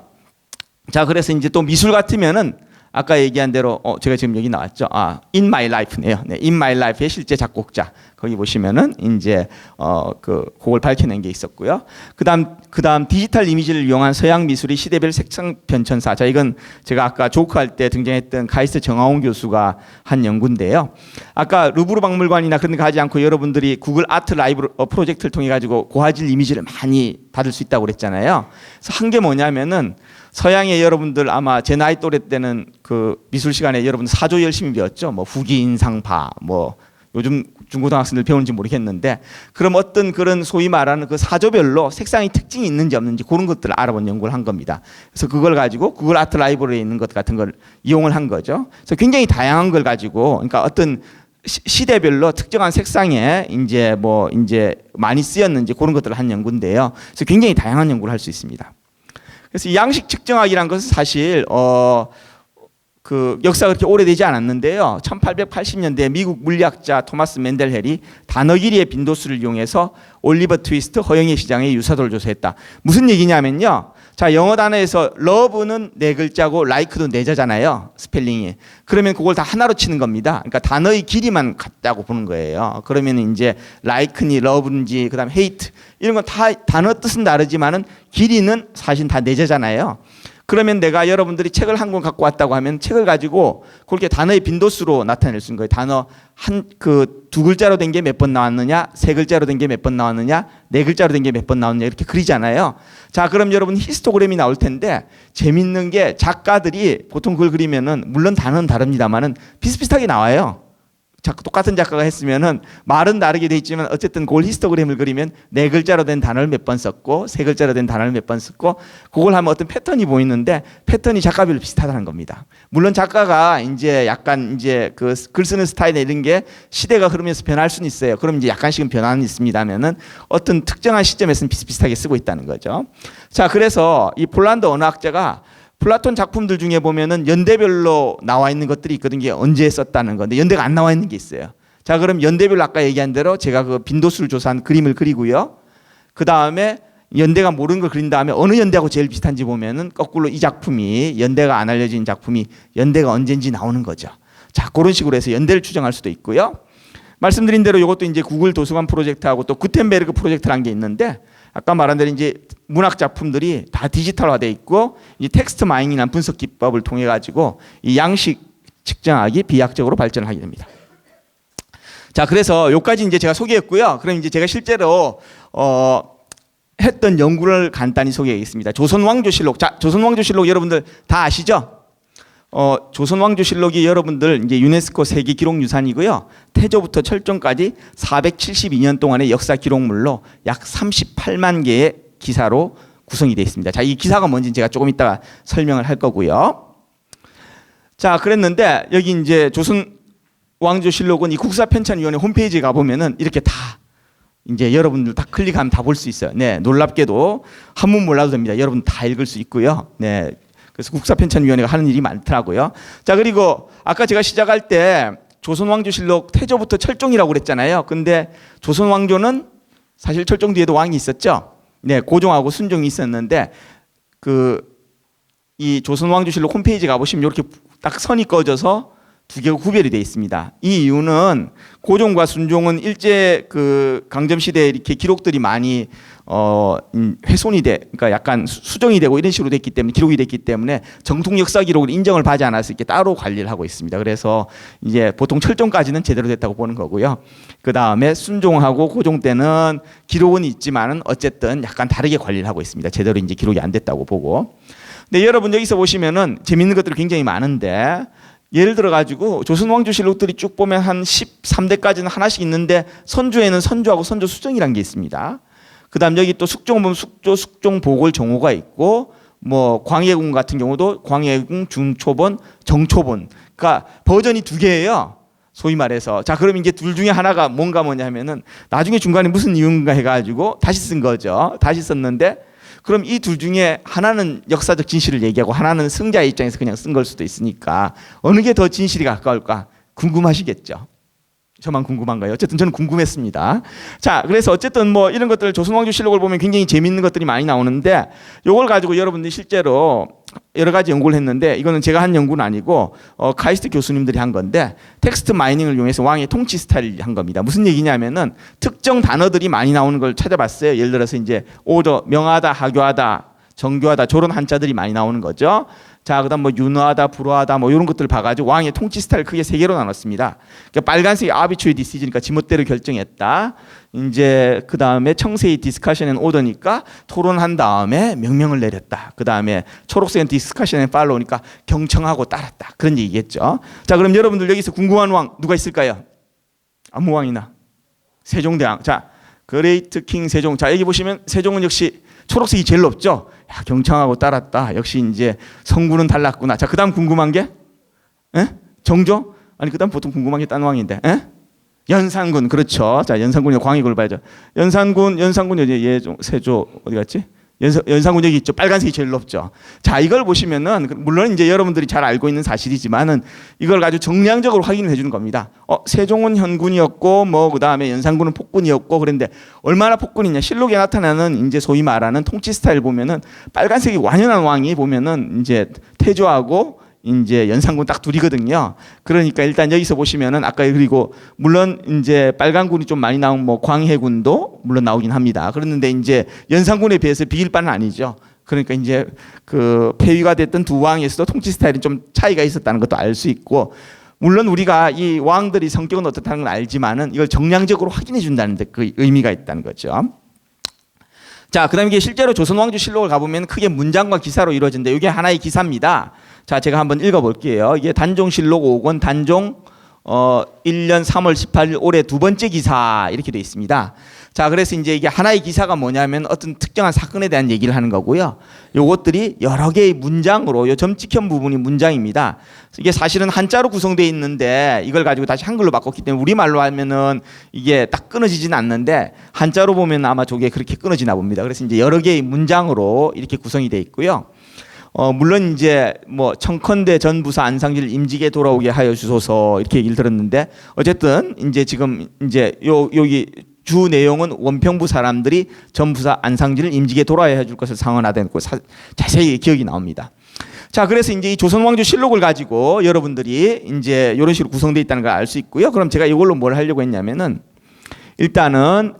자, 그래서 이제 또 미술 같으면은 아까 얘기한 대로 제가 지금 여기 나왔죠. In My Life네요. 네, In My Life의 실제 작곡자. 거기 보시면은 이제 그걸 밝혀낸 게 있었고요. 그다음 디지털 이미지를 이용한 서양 미술의 시대별 색상 변천사. 자, 이건 제가 아까 조크할 때 등장했던 카이스트 정하온 교수가 한 연구인데요. 아까 루브르 박물관이나 그런 데 가지 않고 여러분들이 구글 아트 라이브 프로젝트를 통해 가지고 고화질 이미지를 많이 받을 수 있다고 그랬잖아요. 그래서 한 게 뭐냐면은 서양의 여러분들 아마 제 나이 또래 때는 그 미술 시간에 여러분 사조 열심히 배웠죠. 뭐 후기 인상파, 뭐 요즘 중고등학생들 배우는지 모르겠는데, 그럼 어떤 그런 소위 말하는 그 사조별로 색상이 특징이 있는지 없는지 그런 것들을 알아본 연구를 한 겁니다. 그래서 그걸 가지고 구글 아트 라이브러리에 있는 것 같은 걸 이용을 한 거죠. 그래서 굉장히 다양한 걸 가지고, 그러니까 어떤 시대별로 특정한 색상에 이제 뭐 이제 많이 쓰였는지 그런 것들을 한 연구인데요. 그래서 굉장히 다양한 연구를 할 수 있습니다. 그래서 이 양식 측정학이라는 것은 사실 그 역사가 그렇게 오래되지 않았는데요. 1880년대 미국 물리학자 토마스 맨델헬이 단어 길이의 빈도수를 이용해서 올리버 트위스트 허영의 시장의 유사도를 조사했다. 무슨 얘기냐면요. 자, 영어 단어에서 love는 네 글자고 like도 네 자잖아요. 스펠링이. 그러면 그걸 다 하나로 치는 겁니다. 그러니까 단어의 길이만 같다고 보는 거예요. 그러면 이제 like니 love인지 그다음 hate 이런 건 다 단어 뜻은 다르지만은 길이는 사실 다 네 자잖아요. 그러면 내가 여러분들이 책을 한 권 갖고 왔다고 하면 책을 가지고 그렇게 단어의 빈도수로 나타낼 수 있는 거예요. 단어 두 글자로 된 게 몇 번 나왔느냐, 세 글자로 된 게 몇 번 나왔느냐, 네 글자로 된 게 몇 번 나왔느냐 이렇게 그리잖아요. 자, 그럼 여러분 히스토그램이 나올 텐데 재밌는 게 작가들이 보통 그걸 그리면은 물론 단어는 다릅니다만은 비슷비슷하게 나와요. 똑같은 작가가 했으면은 말은 다르게 돼 있지만 어쨌든 그걸 히스토그램을 그리면 4글자로 된 단어를 몇 번 썼고 3글자로 된 단어를 몇 번 썼고 그걸 하면 어떤 패턴이 보이는데 패턴이 작가별로 비슷하다는 겁니다. 물론 작가가 이제 약간 이제 그 글 쓰는 스타일이나 이런 게 시대가 흐르면서 변할 수는 있어요. 그럼 이제 약간씩은 변화는 있습니다면은 어떤 특정한 시점에서는 비슷비슷하게 쓰고 있다는 거죠. 자, 그래서 이 폴란드 언어학자가 플라톤 작품들 중에 보면은 연대별로 나와 있는 것들이 있거든요. 이게 언제 썼다는 건데 연대가 안 나와 있는 게 있어요. 자, 그럼 연대별로 아까 얘기한 대로 제가 그 빈도수를 조사한 그림을 그리고요. 그 다음에 연대가 모르는 걸 그린 다음에 어느 연대하고 제일 비슷한지 보면은 거꾸로 이 작품이 연대가 안 알려진 작품이 연대가 언제인지 나오는 거죠. 자, 그런 식으로 해서 연대를 추정할 수도 있고요. 말씀드린 대로 이것도 이제 구글 도서관 프로젝트하고 또 구텐베르그 프로젝트라는 게 있는데 아까 말한 대로 이제 문학 작품들이 다 디지털화돼 있고 이 텍스트 마이닝이라는 분석 기법을 통해 가지고 이 양식 측정하기 비약적으로 발전을 하게 됩니다. 자, 그래서 여기까지 이제 제가 소개했고요. 그럼 이제 제가 실제로 했던 연구를 간단히 소개하겠습니다. 조선왕조실록. 자, 조선왕조실록 여러분들 다 아시죠? 조선왕조실록이 여러분들 이제 유네스코 세계 기록유산이고요. 태조부터 철종까지 472년 동안의 역사 기록물로 약 38만 개의 기사로 구성이 되어 있습니다. 자, 이 기사가 뭔지 제가 조금 이따가 설명을 할 거고요. 자, 그랬는데 여기 이제 조선왕조실록은 이 국사편찬위원회 홈페이지에 가보면은 이렇게 다 이제 여러분들 다 클릭하면 다 볼 수 있어요. 네, 놀랍게도 한문 몰라도 됩니다. 여러분 다 읽을 수 있고요. 네. 그래서 국사편찬위원회가 하는 일이 많더라고요. 자, 그리고 아까 제가 시작할 때 조선왕조실록 태조부터 철종이라고 그랬잖아요. 근데 조선왕조는 사실 철종 뒤에도 왕이 있었죠. 네, 고종하고 순종이 있었는데 이 조선왕조실록 홈페이지 가보시면 이렇게 딱 선이 꺼져서 두 개가 구별이 되어 있습니다. 이 이유는 고종과 순종은 일제 그 강점 시대에 이렇게 기록들이 많이 훼손이 그러니까 약간 수정이 되고 이런 식으로 됐기 때문에 기록이 됐기 때문에 정통 역사 기록을 인정을 받지 않아서 이렇게 따로 관리를 하고 있습니다. 그래서 이제 보통 철종까지는 제대로 됐다고 보는 거고요. 그 다음에 순종하고 고종 때는 기록은 있지만은 어쨌든 약간 다르게 관리를 하고 있습니다. 제대로 이제 기록이 안 됐다고 보고. 근데 여러분 여기서 보시면은 재밌는 것들이 굉장히 많은데. 예를 들어 가지고 조선왕조실록들이 쭉 보면 한 13대까지는 하나씩 있는데 선조에는 선조하고 선조 수정이라는 게 있습니다. 그다음 여기 또 숙종 보면 숙종 보궐 정호가 있고 뭐 광해군 같은 경우도 광해군 중초본 정초본 그러니까 버전이 2개예요. 소위 말해서 자 그럼 이제 둘 중에 하나가 뭐냐면은 나중에 중간에 무슨 이유인가 해가지고 다시 쓴 거죠. 다시 썼는데 그럼 이 둘 중에 하나는 역사적 진실을 얘기하고 하나는 승자의 입장에서 그냥 쓴 걸 수도 있으니까 어느 게 더 진실이 가까울까 궁금하시겠죠. 저만 궁금한가요? 어쨌든 저는 궁금했습니다. 자, 그래서 어쨌든 뭐 이런 것들 조선왕조실록을 보면 굉장히 재미있는 것들이 많이 나오는데 이걸 가지고 여러분들이 실제로 여러 가지 연구를 했는데 이거는 제가 한 연구는 아니고 카이스트 교수님들이 한 건데 텍스트 마이닝을 이용해서 왕의 통치 스타일을 한 겁니다. 무슨 얘기냐면은 특정 단어들이 많이 나오는 걸 찾아봤어요. 예를 들어서 이제 오더, 명하다, 하교하다, 정교하다 저런 한자들이 많이 나오는 거죠. 자, 그다음 뭐 윤화하다, 불화하다 뭐 이런 것들을 봐가지고 왕의 통치 스타일 크게 3개로 나눴습니다. 그러니까 빨간색이 아비추의 디시즈니까 지멋대로 결정했다. 이제 그 다음에 청색이 디스커션 앤 오더니까 토론한 다음에 명령을 내렸다. 그 다음에 초록색은 디스커션 앤 팔로우니까 경청하고 따랐다. 그런 얘기겠죠. 자, 그럼 여러분들 여기서 궁금한 왕 누가 있을까요? 아무 왕이나 세종대왕. 자, 그레이트 킹 세종. 자, 여기 보시면 세종은 역시 초록색이 제일 높죠. 야, 경청하고 따랐다. 역시 이제 성구는 달랐구나. 자, 그다음 궁금한 게 정조? 아니 그다음 보통 궁금한 게 딴 왕인데. 연산군. 그렇죠. 자, 연산군이 광익을 봐야죠. 연산군 이제 예종 세조 어디 갔지? 연산군 여기 있죠. 빨간색이 제일 높죠. 자, 이걸 보시면은 물론 이제 여러분들이 잘 알고 있는 사실이지만은 이걸 아주 정량적으로 확인을 해주는 겁니다. 세종은 현군이었고 뭐 그다음에 연산군은 폭군이었고 그런데 얼마나 폭군이냐? 실록에 나타나는 이제 소위 말하는 통치 스타일 보면은 빨간색이 완연한 왕이 보면은 이제 태조하고 이제 연산군 딱 둘이거든요. 그러니까 일단 여기서 보시면은 아까 그리고 물론 이제 빨간군이 좀 많이 나온 뭐 광해군도 물론 나오긴 합니다. 그런데 이제 연산군에 비해서 비길 바는 아니죠. 그러니까 이제 그 폐위가 됐던 두 왕에서도 통치 스타일이 좀 차이가 있었다는 것도 알 수 있고 물론 우리가 이 왕들이 성격은 어떻다는 걸 알지만은 이걸 정량적으로 확인해 준다는 데 그 의미가 있다는 거죠. 자, 그다음에 이게 실제로 조선왕조실록을 가보면 크게 문장과 기사로 이루어진다. 이게 하나의 기사입니다. 자, 제가 한번 읽어볼게요. 이게 단종실록 5권 단종 1년 3월 18일 올해 두 번째 기사 이렇게 돼 있습니다. 자, 그래서 이제 이게 하나의 기사가 뭐냐면 어떤 특정한 사건에 대한 얘기를 하는 거고요. 요것들이 여러 개의 문장으로 요 점 찍힌 부분이 문장입니다. 이게 사실은 한자로 구성되어 있는데 이걸 가지고 다시 한글로 바꿨기 때문에 우리말로 하면은 이게 딱 끊어지진 않는데 한자로 보면 아마 저게 그렇게 끊어지나 봅니다. 그래서 이제 여러 개의 문장으로 이렇게 구성이 되어 있고요. 물론 이제 뭐 청컨대 전 부사 안상진을 임직에 돌아오게 하여 주소서 이렇게 얘기를 들었는데 어쨌든 이제 지금 이제 여기 주 내용은 원평부 사람들이 전 부사 안상진을 임직에 돌아야 해줄 것을 상언하다고 자세히 기억이 나옵니다. 자, 그래서 이제 이 조선왕조 실록을 가지고 여러분들이 이제 이런 식으로 구성되어 있다는 걸 알 수 있고요. 그럼 제가 이걸로 뭘 하려고 했냐면은 일단은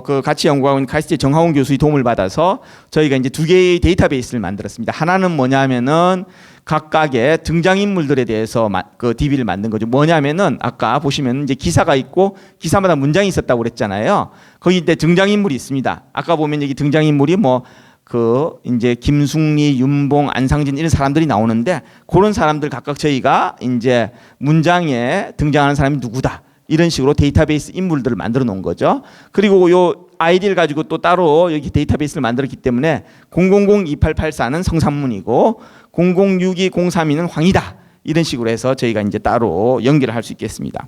그 같이 연구하고 있는 카이스트 정하원 교수의 도움을 받아서 저희가 이제 두 개의 데이터베이스를 만들었습니다. 하나는 뭐냐면은 각각의 등장인물들에 대해서 그 DB를 만든 거죠. 뭐냐면은 아까 보시면 이제 기사가 있고 기사마다 문장이 있었다고 그랬잖아요. 거기 이제 등장인물이 있습니다. 아까 보면 여기 등장인물이 뭐 그 이제 김숙리, 윤봉, 안상진 이런 사람들이 나오는데 그런 사람들 각각 저희가 이제 문장에 등장하는 사람이 누구다. 이런 식으로 데이터베이스 인물들을 만들어 놓은 거죠. 그리고 요 아이디를 가지고 또 따로 여기 데이터베이스를 만들었기 때문에 0002884는 성산문이고 006203는 황이다. 이런 식으로 해서 저희가 이제 따로 연결을 할 수 있겠습니다.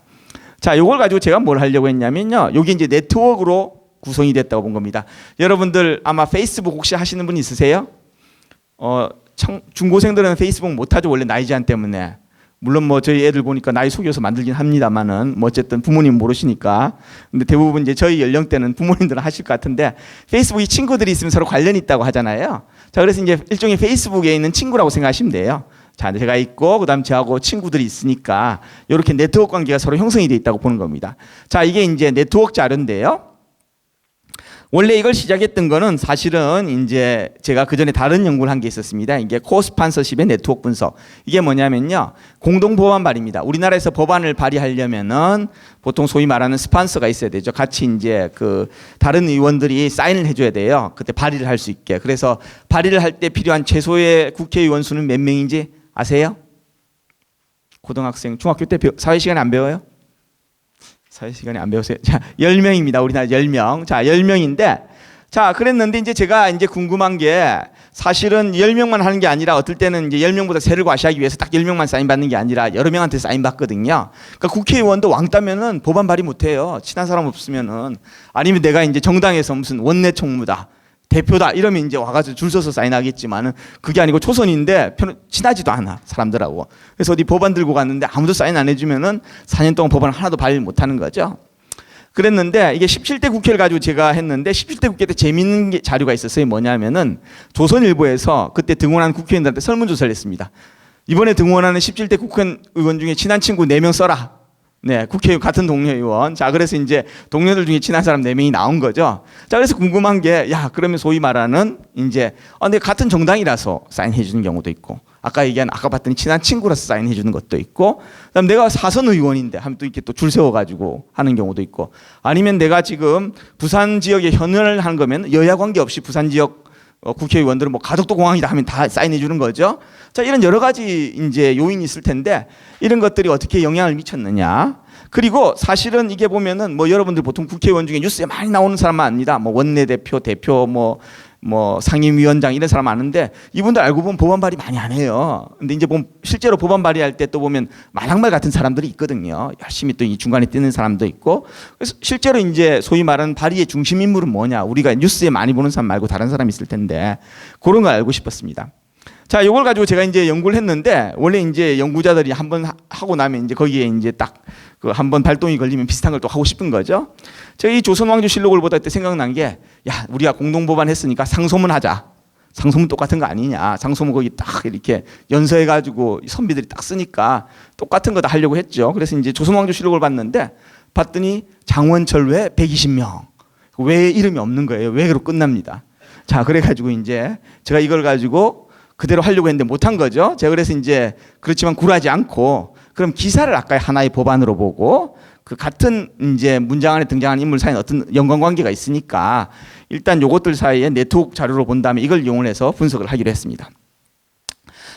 자, 요걸 가지고 제가 뭘 하려고 했냐면요. 요게 이제 네트워크로 구성이 됐다고 본 겁니다. 여러분들 아마 페이스북 혹시 하시는 분 있으세요? 중고생들은 페이스북 못 하죠. 원래 나이 제한 때문에. 물론 뭐 저희 애들 보니까 나이 속여서 만들긴 합니다만은 뭐 어쨌든 부모님 모르시니까. 근데 대부분 이제 저희 연령대는 부모님들은 하실 것 같은데 페이스북에 친구들이 있으면 서로 관련이 있다고 하잖아요. 자, 그래서 이제 일종의 페이스북에 있는 친구라고 생각하시면 돼요. 자, 제가 있고 그다음 저하고 친구들이 있으니까 이렇게 네트워크 관계가 서로 형성이 돼 있다고 보는 겁니다. 자, 이게 이제 네트워크 자료인데요. 원래 이걸 시작했던 거는 사실은 이제 제가 그 전에 다른 연구를 한 게 있었습니다. 이게 코스판서십의 네트워크 분석. 이게 뭐냐면요. 공동 법안 발의입니다. 우리나라에서 법안을 발의하려면은 보통 소위 말하는 스판서가 있어야 되죠. 같이 이제 그 다른 의원들이 사인을 해줘야 돼요. 그때 발의를 할 수 있게. 그래서 발의를 할 때 필요한 최소의 국회의원 수는 몇 명인지 아세요? 고등학생, 중학교 때 사회시간에 안 배워요? 사회시간에 안 배우세요? 자, 10명입니다. 우리나라 10명. 자, 10명인데, 자, 그랬는데 이제 제가 이제 궁금한 게 사실은 10명만 하는 게 아니라 어떨 때는 이제 10명보다 세를 과시하기 위해서 딱 10명만 사인 받는 게 아니라 여러 명한테 사인 받거든요. 그러니까 국회의원도 왕따면은 법안 발의 못 해요. 친한 사람 없으면은. 아니면 내가 이제 정당에서 무슨 원내 총무다. 대표다 이러면 이제 와가지고 줄 서서 사인하겠지만은 그게 아니고 초선인데 친하지도 않아 사람들하고. 그래서 어디 법안 들고 갔는데 아무도 사인 안 해주면은 4년 동안 법안을 하나도 발의 못하는 거죠. 그랬는데 이게 17대 국회를 가지고 제가 했는데 17대 국회 때 재미있는 자료가 있었어요. 뭐냐면은 조선일보에서 그때 등원한 국회의원들한테 설문조사를 했습니다. 이번에 등원하는 17대 국회의원 중에 친한 친구 4명 써라. 네, 국회의원 같은 동료 의원. 자, 그래서 이제 동료들 중에 친한 사람 4명이 나온 거죠. 자, 그래서 궁금한 게, 야, 그러면 소위 말하는 이제, 근데 같은 정당이라서 사인해 주는 경우도 있고, 아까 얘기한, 아까 봤더니 친한 친구라서 사인해 주는 것도 있고, 그다음 내가 사선 의원인데 하면 또 이렇게 또 줄 세워가지고 하는 경우도 있고, 아니면 내가 지금 부산 지역에 현안을 하는 거면 여야 관계 없이 부산 지역 국회의원들은 뭐 가덕도 공항이다 하면 다 사인해 주는 거죠. 자, 이런 여러 가지 이제 요인이 있을 텐데 이런 것들이 어떻게 영향을 미쳤느냐. 그리고 사실은 이게 보면은 뭐 여러분들 보통 국회의원 중에 뉴스에 많이 나오는 사람만 압니다. 뭐 원내대표, 대표, 뭐 상임위원장 이런 사람 아는데 이분들 알고 보면 법안 발의 많이 안 해요. 근데 이제 보면 실제로 법안 발의할 때 또 보면 마당말 같은 사람들이 있거든요. 열심히 또 이 중간에 뛰는 사람도 있고. 그래서 실제로 이제 소위 말하는 발의의 중심 인물은 뭐냐. 우리가 뉴스에 많이 보는 사람 말고 다른 사람이 있을 텐데 그런 걸 알고 싶었습니다. 자, 이걸 가지고 제가 이제 연구를 했는데 원래 이제 연구자들이 한번 하고 나면 이제 거기에 이제 딱 그 한번 발동이 걸리면 비슷한 걸 또 하고 싶은 거죠. 제가 이 조선왕조실록을 보다 때 생각난 게, 야, 우리가 공동법안 했으니까 상소문 하자. 상소문 똑같은 거 아니냐. 상소문 거기 딱 이렇게 연서해가지고 선비들이 딱 쓰니까 똑같은 거 다 하려고 했죠. 그래서 이제 조선왕조실록을 봤더니 장원철 외 120명. 왜 이름이 없는 거예요. 외로 끝납니다. 자, 그래가지고 이제 제가 이걸 가지고 그대로 하려고 했는데 못한 거죠. 제가 그래서 이제 그렇지만 굴하지 않고 그럼 기사를 아까 하나의 법안으로 보고 그 같은 이제 문장 안에 등장하는 인물 사이에 어떤 연관관계가 있으니까 일단 요것들 사이에 네트워크 자료로 본 다음에 이걸 이용을 해서 분석을 하기로 했습니다.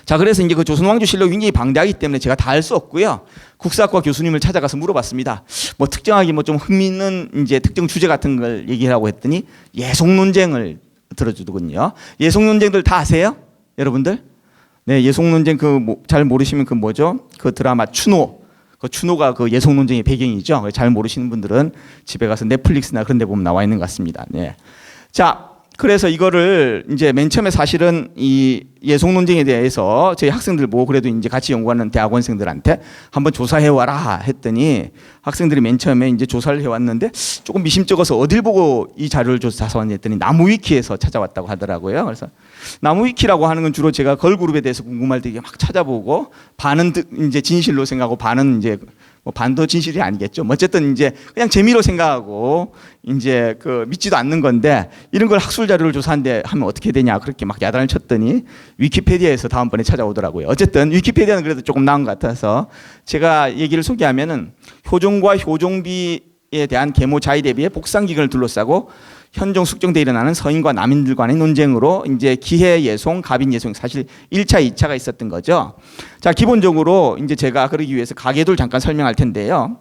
자, 그래서 이제 그 조선왕조실록이 굉장히 방대하기 때문에 제가 다 알 수 없고요. 국사학과 교수님을 찾아가서 물어봤습니다. 뭐 특정하게 뭐 좀 흥미있는 이제 특정 주제 같은 걸 얘기하라고 했더니 예송 논쟁을 들어주더군요. 예송 논쟁들 다 아세요? 여러분들? 네, 예송 논쟁 잘 모르시면 그 뭐죠? 그 드라마 추노. 그 추노가 그 예송 논쟁의 배경이죠. 잘 모르시는 분들은 집에 가서 넷플릭스나 그런 데 보면 나와 있는 것 같습니다. 네. 자, 그래서 이거를 이제 맨 처음에 사실은 이 예송 논쟁에 대해서 저희 학생들 보고 그래도 이제 같이 연구하는 대학원생들한테 한번 조사해 와라 했더니 학생들이 맨 처음에 이제 조사를 해 왔는데 조금 미심쩍어서 어딜 보고 이 자료를 조사했더니 했더니 나무위키에서 찾아왔다고 하더라고요. 그래서 나무위키라고 하는 건 주로 제가 걸그룹에 대해서 궁금할 때 막 찾아보고 반은 이제 진실로 생각하고 반은 이제 뭐 반도 진실이 아니겠죠. 어쨌든 이제 그냥 재미로 생각하고 이제 그 믿지도 않는 건데 이런 걸 학술 자료를 조사하는데 하면 어떻게 되냐 그렇게 막 야단을 쳤더니 위키페디아에서 다음번에 찾아오더라고요. 어쨌든 위키페디아는 그래도 조금 나은 것 같아서 제가 얘기를 소개하면은 효종과 효종비에 대한 계모 자의 대비의 복상 기근을 둘러싸고 현종 숙종 때 일어나는 서인과 남인들 간의 논쟁으로 이제 기해 예송, 갑인 예송 사실 1차, 2차가 있었던 거죠. 자, 기본적으로 이제 제가 그러기 위해서 가계도를 잠깐 설명할 텐데요.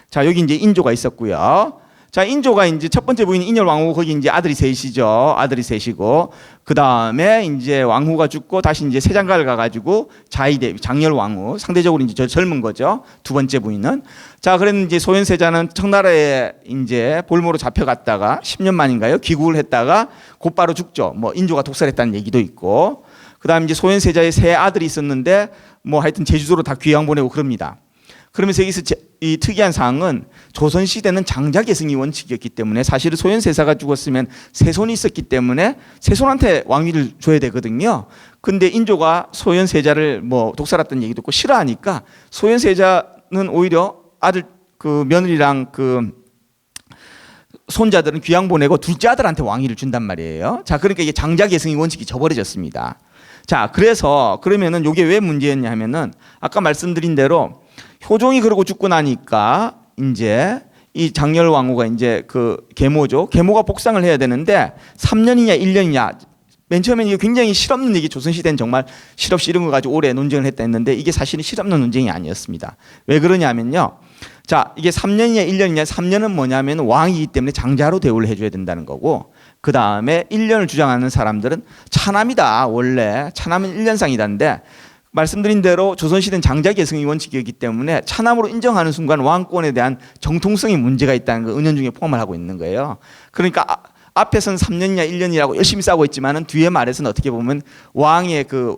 자, 여기 이제 인조가 있었고요. 자, 인조가 이제 첫 번째 부인 인열왕후 거기 이제 아들이 셋이죠. 아들이 셋이고 그 다음에 이제 왕후가 죽고 다시 이제 세장가를 가가지고 자이대 장열왕후 상대적으로 이제 저 젊은 거죠. 두 번째 부인은 자, 그랬는데 이제 소현세자는 청나라에 이제 볼모로 잡혀갔다가 10년 만인가요? 귀국을 했다가 곧바로 죽죠. 뭐 인조가 독살했다는 얘기도 있고 그 다음 이제 소현세자의 세 아들이 있었는데 뭐 하여튼 제주도로 다 귀양 보내고 그럽니다. 그러면서 여기서 이 특이한 사항은 조선시대는 장자계승이 원칙이었기 때문에 사실은 소현세사가 죽었으면 세손이 있었기 때문에 세손한테 왕위를 줘야 되거든요. 근데 인조가 소현세자를 뭐 독살했다는 얘기도 있고 싫어하니까 소현세자는 오히려 아들 그 며느리랑 그 손자들은 귀양 보내고 둘째 아들한테 왕위를 준단 말이에요. 자, 그러니까 이게 장자계승이 원칙이 저버려졌습니다. 자, 그래서 그러면은 이게 왜 문제였냐 하면은 아까 말씀드린 대로 효종이 그러고 죽고 나니까 이제 이 장열왕후가 이제 그 계모죠. 계모가 복상을 해야 되는데 3년이냐 1년이냐 맨 처음에는 이게 굉장히 실없는 얘기 조선시대는 정말 실없이 이런 거 가지고 오래 논쟁을 했다 했는데 이게 사실은 실없는 논쟁이 아니었습니다. 왜 그러냐면요. 자, 이게 3년이냐 1년이냐 3년은 뭐냐면 왕이기 때문에 장자로 대우를 해줘야 된다는 거고 그 다음에 1년을 주장하는 사람들은 차남이다. 원래 차남은 1년상이다인데 말씀드린 대로 조선시대는 장자계승이 원칙이었기 때문에 차남으로 인정하는 순간 왕권에 대한 정통성이 문제가 있다는 걸 은연중에 포함을 하고 있는 거예요. 그러니까 앞에서는 3년이냐 1년이라고 열심히 싸우고 있지만은 뒤에 말에서는 어떻게 보면 왕의 그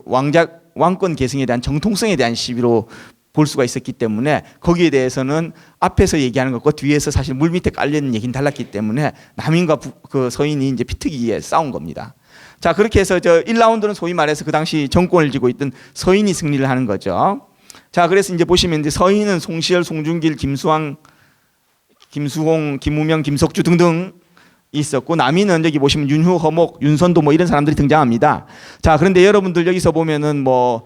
왕권 계승에 대한 정통성에 대한 시비로 볼 수가 있었기 때문에 거기에 대해서는 앞에서 얘기하는 것과 뒤에서 사실 물 밑에 깔려있는 얘기는 달랐기 때문에 남인과 그 서인이 이제 피트기에 싸운 겁니다. 자, 그렇게 해서 저 1라운드는 소위 말해서 그 당시 정권을 쥐고 있던 서인이 승리를 하는 거죠. 자, 그래서 이제 보시면 이제 서인은 송시열, 송중길, 김수홍, 김우명, 김석주 등등 있었고 남인은 여기 보시면 윤휴, 허목, 윤선도 뭐 이런 사람들이 등장합니다. 자, 그런데 여러분들 여기서 보면은 뭐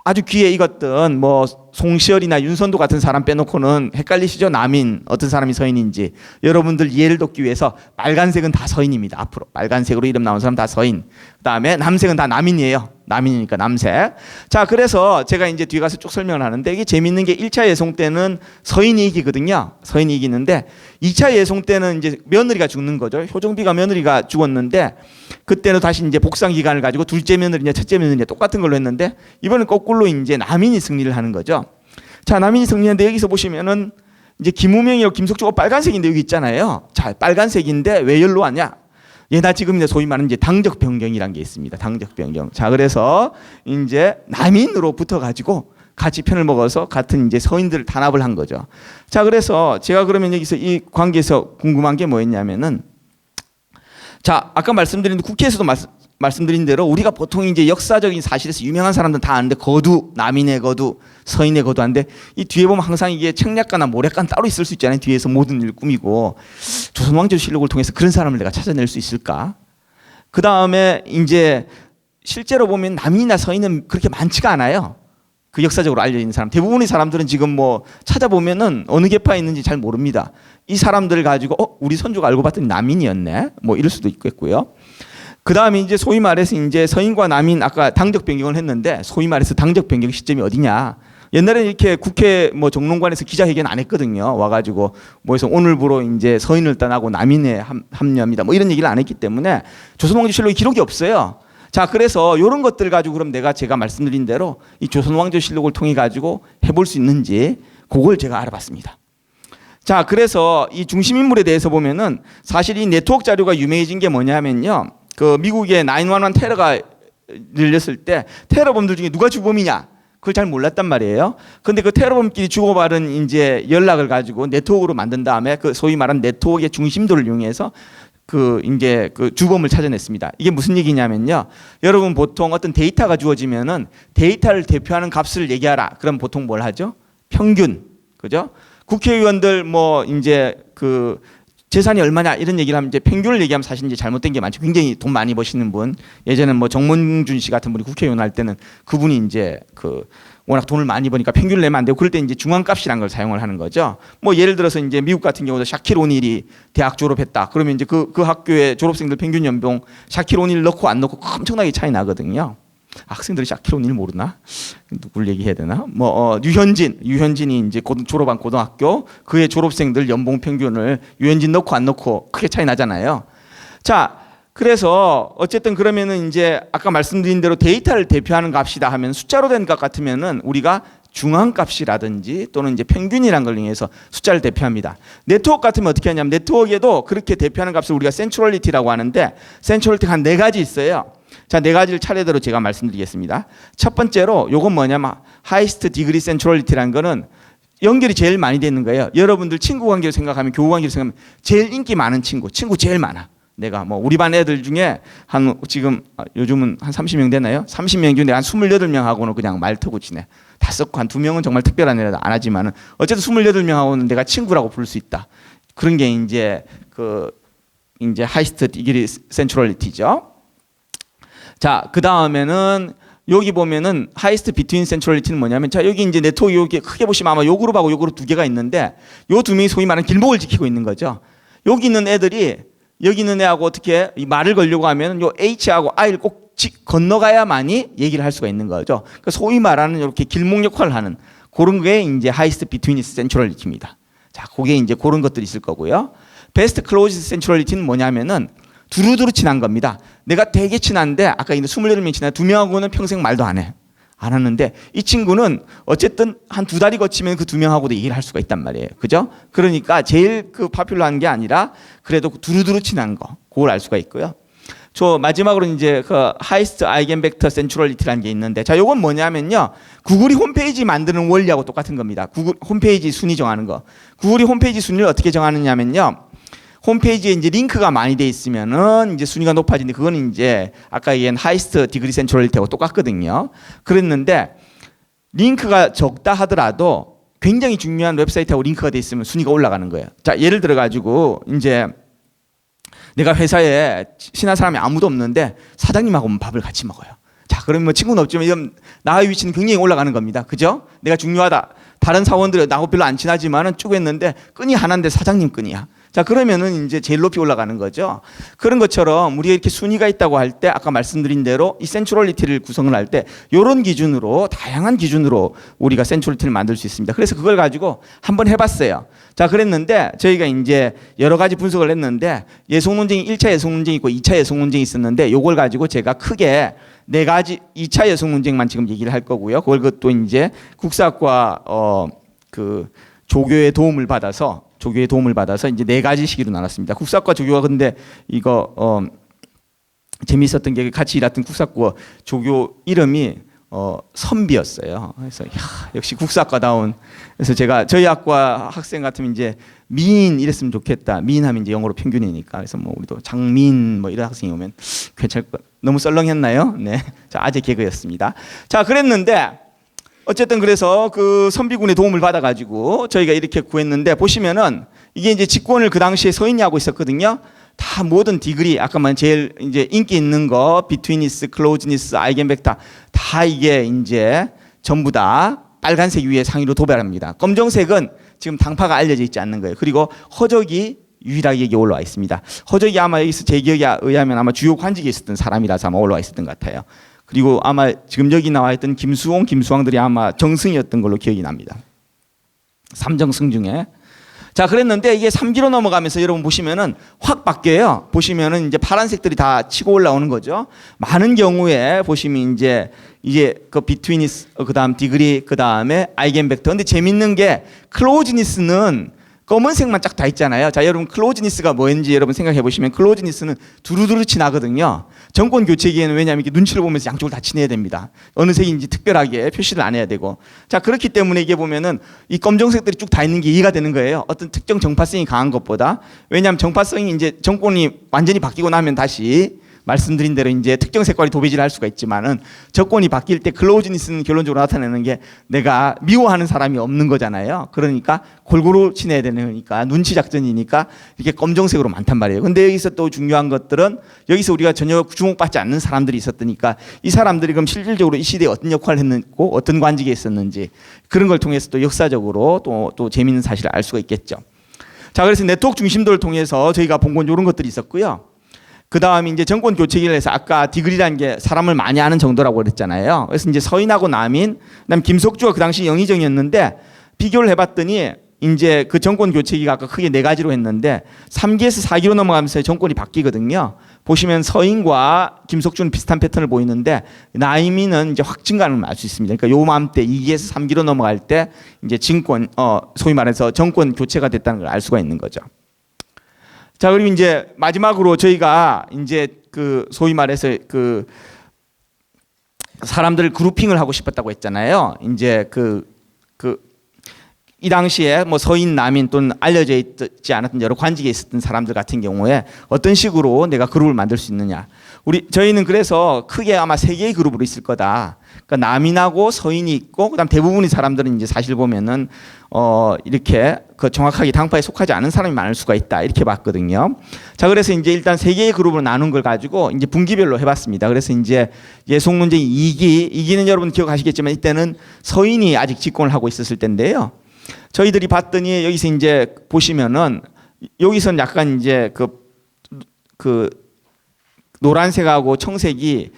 아주 귀에 익었던 뭐 송시열이나 윤선도 같은 사람 빼놓고는 헷갈리시죠? 남인 어떤 사람이 서인인지 여러분들 이해를 돕기 위해서 빨간색은 다 서인입니다. 앞으로 빨간색으로 이름 나온 사람 다 서인. 그다음에 남색은 다 남인이에요. 남인이니까 남색. 자, 그래서 제가 이제 뒤에 가서 쭉 설명을 하는데 이게 재밌는 게 1차 예송 때는 서인이 이기거든요. 서인이 이기는데 2차 예송 때는 이제 며느리가 죽는 거죠. 효종비가 며느리가 죽었는데 그때는 다시 이제 복상 기간을 가지고 둘째 며느리냐 첫째 며느리냐 똑같은 걸로 했는데 이번엔 거꾸로 이제 남인이 승리를 하는 거죠. 자, 남인이 승리하는데 여기서 보시면은 이제 김우명이랑 김석주가 빨간색인데 여기 있잖아요. 자, 빨간색인데 왜 열로 왔냐? 나 지금 이제 소위 말하는 이제 당적 변경이라는 게 있습니다. 당적 변경. 자, 그래서 이제 남인으로 붙어가지고 같이 편을 먹어서 같은 이제 서인들을 단합을 한 거죠. 자, 그래서 제가 그러면 여기서 이 관계에서 궁금한 게 뭐였냐면은 자, 아까 말씀드린 국회에서도 말씀드린 대로 우리가 보통 이제 역사적인 사실에서 유명한 사람들은 다 아는데 거두, 남인의 거두, 서인의 거두한데 이 뒤에 보면 항상 이게 책략가나 모략가는 따로 있을 수 있잖아요. 뒤에서 모든 일을 꾸미고 조선왕조실록을 통해서 그런 사람을 내가 찾아낼 수 있을까? 그 다음에 이제 실제로 보면 남인이나 서인은 그렇게 많지가 않아요. 그 역사적으로 알려진 사람 대부분의 사람들은 지금 뭐 찾아보면은 어느 계파에 있는지 잘 모릅니다. 이 사람들을 가지고 우리 선조가 알고 봤더니 남인이었네 뭐 이럴 수도 있겠고요. 그 다음에 이제 소위 말해서 이제 서인과 남인 아까 당적 변경을 했는데 소위 말해서 당적 변경 시점이 어디냐. 옛날에 이렇게 국회 뭐 정론관에서 기자회견 안 했거든요. 와가지고 뭐해서 오늘부로 이제 서인을 떠나고 남인에 합류합니다. 뭐 이런 얘기를 안 했기 때문에 조선왕조실록에 기록이 없어요. 자, 그래서 이런 것들 가지고 그럼 제가 말씀드린 대로 이 조선왕조실록을 통해 가지고 해볼 수 있는지 그걸 제가 알아봤습니다. 자, 그래서 이 중심 인물에 대해서 보면은 사실 이 네트워크 자료가 유명해진 게 뭐냐면요. 그 미국의 911 테러가 열렸을 때 테러범들 중에 누가 주범이냐? 그걸 잘 몰랐단 말이에요. 근데 그 테러범끼리 주고받은 이제 연락을 가지고 네트워크로 만든 다음에 그 소위 말하는 네트워크의 중심도를 이용해서 그 이제 그 주범을 찾아냈습니다. 이게 무슨 얘기냐면요. 여러분 보통 어떤 데이터가 주어지면은 데이터를 대표하는 값을 얘기하라. 그럼 보통 뭘 하죠? 평균. 그죠? 국회의원들 뭐 이제 그 재산이 얼마냐 이런 얘기를 하면 이제 평균을 얘기하면 사실 이제 잘못된 게 많죠. 굉장히 돈 많이 버시는 분. 예전에 뭐 정문준 씨 같은 분이 국회의원 할 때는 그분이 이제 그 워낙 돈을 많이 버니까 평균을 내면 안 되고 그럴 때 이제 중앙값이라는 걸 사용을 하는 거죠. 뭐 예를 들어서 이제 미국 같은 경우도 샤킬 오닐이 대학 졸업했다. 그러면 이제 그 학교의 졸업생들 평균 연봉 샤킬 오닐 넣고 안 넣고 엄청나게 차이 나거든요. 학생들이 샤킬 오닐 모르나? 누굴 얘기해야 되나? 뭐 유현진이 이제 졸업한 고등학교 그의 졸업생들 연봉 평균을 유현진 넣고 안 넣고 크게 차이 나잖아요. 자, 그래서 어쨌든 그러면은 이제 아까 말씀드린 대로 데이터를 대표하는 값이다 하면 숫자로 된 값 같으면은 우리가 중앙값이라든지 또는 이제 평균이라는 걸 이용해서 숫자를 대표합니다. 네트워크 같으면 어떻게 하냐면 네트워크에도 그렇게 대표하는 값을 우리가 센트럴리티라고 하는데 센트럴리티가 한 4가지 있어요. 자, 4가지를 차례대로 제가 말씀드리겠습니다. 첫 번째로 요건 뭐냐면 하이스트 디그리 센트럴리티라는 거는 연결이 제일 많이 되는 거예요. 여러분들 친구 관계로 생각하면 교우 관계로 생각하면 제일 인기 많은 친구 제일 많아. 내가 뭐 우리 반 애들 중에 한 지금 요즘은 한 30명 되나요? 30명 중에 한 28명하고는 그냥 말 트고 지내. 다 썩고 한 2명은 정말 특별한 애들 안 하지만은 어쨌든 28명하고는 내가 친구라고 부를 수 있다. 그런 게 이제 이제 하이스트 디그리 센트럴리티죠. 자, 그 다음에는 여기 보면은 하이스트 비트윈 센트럴리티는 뭐냐면 자, 여기 이제 네트워크 여기 크게 보시면 아마 요 그룹하고 요 그룹 2개가 있는데 요 2명이 소위 말하는 길목을 지키고 있는 거죠. 여기 있는 애들이 여기 있는 애하고 어떻게 이 말을 걸려고 하면 요 H하고 I를 꼭 건너가야만이 얘기를 할 수가 있는 거죠. 그러니까 소위 말하는 이렇게 길목 역할을 하는 그런 게 이제 하이스트 비트윈 센트럴리티입니다. 자, 그게 이제 그런 것들이 있을 거고요. 베스트 클로즈 센트럴리티는 뭐냐면은 두루두루 친한 겁니다. 내가 되게 친한데 아까 있는 28명 친한데 2명하고는 평생 말도 안 해. 안 하는데 이 친구는 어쨌든 한 2달이 거치면 그 2명하고도 얘기를 할 수가 있단 말이에요. 그죠? 그러니까 제일 그 파퓰러한 게 아니라 그래도 두루두루 친한 거. 그걸 알 수가 있고요. 저 마지막으로 이제 그 하이스트 아이겐벡터 센트럴리티라는 게 있는데 자, 요건 뭐냐면요. 구글이 홈페이지 만드는 원리하고 똑같은 겁니다. 구글 홈페이지 순위 정하는 거. 구글이 홈페이지 순위를 어떻게 정하느냐면요. 홈페이지에 이제 링크가 많이 돼 있으면은 이제 순위가 높아지는데 그거는 이제 아까 얘기한 하이스트 디그리 센트럴리티하고 똑같거든요. 그랬는데 링크가 적다 하더라도 굉장히 중요한 웹사이트하고 링크가 돼 있으면 순위가 올라가는 거예요. 자, 예를 들어 가지고 이제 내가 회사에 친한 사람이 아무도 없는데 사장님하고 밥을 같이 먹어요. 자, 그러면 뭐 친구는 없지만 이런 나의 위치는 굉장히 올라가는 겁니다. 그죠? 내가 중요하다. 다른 사원들 나하고 별로 안 친하지만은 쭉 했는데 끈이 하나인데 사장님 끈이야. 자, 그러면은 이제 제일 높이 올라가는 거죠. 그런 것처럼 우리가 이렇게 순위가 있다고 할 때 아까 말씀드린 대로 이 센트럴리티를 구성을 할 때 이런 기준으로 다양한 기준으로 우리가 센트럴리티를 만들 수 있습니다. 그래서 그걸 가지고 한번 해봤어요. 자, 그랬는데 저희가 이제 여러 가지 분석을 했는데 예속 논쟁이 1차 예속 논쟁이 있고 2차 예속 논쟁이 있었는데 이걸 가지고 제가 크게 4가지 2차 예속 논쟁만 지금 얘기를 할 거고요. 그것도 이제 국사학과 그 조교의 도움을 받아서 이제 4가지 시기로 나눴습니다. 국사과 조교가 근데 이거 재미있었던 게 같이 일했던 국사과 조교 이름이 선비였어요. 그래서 역시 국사과다운. 그래서 제가 저희 학과 학생 같으면 이제 미인 이랬으면 좋겠다. 미인하면 이제 영어로 평균이니까. 그래서 뭐 우리도 장민 뭐 이런 학생이 오면 괜찮을 것. 너무 썰렁했나요? 네. 자, 아재 개그였습니다. 자, 그랬는데 어쨌든 그래서 그 선비군의 도움을 받아가지고 저희가 이렇게 구했는데 보시면은 이게 이제 직권을 그 당시에 서인이 하고 있었거든요. 다 모든 디그리 아까 만 제일 이제 인기 있는 거 비트위니스, 클로즈니스, 아이겐벡터 다 이게 이제 전부 다 빨간색 위에 상위로 도배합니다. 검정색은 지금 당파가 알려져 있지 않는 거예요. 그리고 허적이 유일하게 여기 올라와 있습니다. 허적이 아마 여기서 제 기억에 의하면 아마 주요 관직에 있었던 사람이라서 아마 올라와 있었던 것 같아요. 그리고 아마 지금 여기 나와 있던 김수홍, 김수왕들이 아마 정승이었던 걸로 기억이 납니다. 삼정승 중에. 자, 그랬는데 이게 3기로 넘어가면서 여러분 보시면은 확 바뀌어요. 보시면은 이제 파란색들이 다 치고 올라오는 거죠. 많은 경우에 보시면 이제 그 비트위니스, 그다음 디그리, 그다음에 아이겐벡터. 근데 재밌는 게 클로즈니스는 검은색만 쫙 다 있잖아요. 자, 여러분 클로즈니스가 뭐인지 여러분 생각해 보시면 클로즈니스는 두루두루 친하거든요. 정권 교체기에는 왜냐하면 이렇게 눈치를 보면서 양쪽을 다 친해야 됩니다. 어느 색인지 특별하게 표시를 안 해야 되고. 자, 그렇기 때문에 이게 보면은 이 검정색들이 쭉 다 있는 게 이해가 되는 거예요. 어떤 특정 정파성이 강한 것보다. 왜냐하면 정파성이 이제 정권이 완전히 바뀌고 나면 다시 말씀드린 대로 이제 특정 색깔이 도배질할 수가 있지만은 정권이 바뀔 때 클로즈니스는 결론적으로 나타내는 게 내가 미워하는 사람이 없는 거잖아요. 그러니까 골고루 친해야 되는 거니까 눈치 작전이니까 이렇게 검정색으로 많단 말이에요. 근데 여기서 또 중요한 것들은 여기서 우리가 전혀 주목받지 않는 사람들이 있었으니까 이 사람들이 그럼 실질적으로 이 시대에 어떤 역할을 했고 어떤 관직에 있었는지 그런 걸 통해서 또 역사적으로 또 재미있는 사실을 알 수가 있겠죠. 자, 그래서 네트워크 중심도를 통해서 저희가 본 건 이런 것들이 있었고요. 그 다음에 이제 정권 교체기를 해서 아까 디글이라는 게 사람을 많이 아는 정도라고 그랬잖아요. 그래서 이제 서인하고 남인, 그다음 김석주가 그 당시 영의정이었는데 비교를 해봤더니 이제 그 정권 교체기가 아까 크게 4가지로 했는데 3기에서 4기로 넘어가면서 정권이 바뀌거든요. 보시면 서인과 김석주는 비슷한 패턴을 보이는데 남인은 이제 확 증가하는 걸 알 수 있습니다. 그러니까 요맘때 2기에서 3기로 넘어갈 때 이제 진권, 소위 말해서 정권 교체가 됐다는 걸 알 수가 있는 거죠. 자, 그리고 이제 마지막으로 저희가 이제 그 소위 말해서 그 사람들 그룹핑을 하고 싶었다고 했잖아요. 이제 이 당시에 뭐 서인, 남인 또는 알려져 있지 않았던 여러 관직에 있었던 사람들 같은 경우에 어떤 식으로 내가 그룹을 만들 수 있느냐. 저희는 그래서 크게 아마 3개의 그룹으로 있을 거다. 그러니까 남인하고 서인이 있고 그다음 대부분의 사람들은 이제 사실 보면은 이렇게 그 정확하게 당파에 속하지 않은 사람이 많을 수가 있다. 이렇게 봤거든요. 자, 그래서 이제 일단 3개의 그룹으로 나눈 걸 가지고 이제 분기별로 해봤습니다. 그래서 이제 예속 논쟁 2기는 여러분 기억하시겠지만 이때는 서인이 아직 집권을 하고 있었을 때인데요. 저희들이 봤더니 여기서 이제 보시면은 여기서는 약간 이제 그 노란색하고 청색이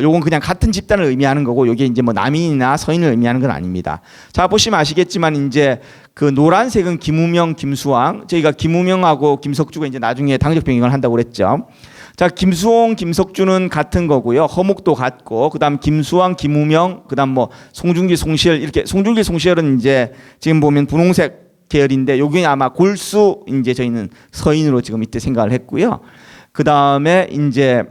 요건 그냥 같은 집단을 의미하는 거고 요게 이제 뭐 남인이나 서인을 의미하는 건 아닙니다. 자, 보시면 아시겠지만 이제 그 노란색은 김우명, 김수왕. 저희가 김우명하고 김석주가 이제 나중에 당적 변경을 한다고 그랬죠. 자, 김수홍, 김석주는 같은 거고요. 허목도 같고, 그다음 김수왕, 김우명, 그다음 뭐 송중기, 송시열 이렇게 송중기, 송시열은 이제 지금 보면 분홍색 계열인데 여기 아마 골수 이제 저희는 서인으로 지금 이때 생각을 했고요. 그다음에 이제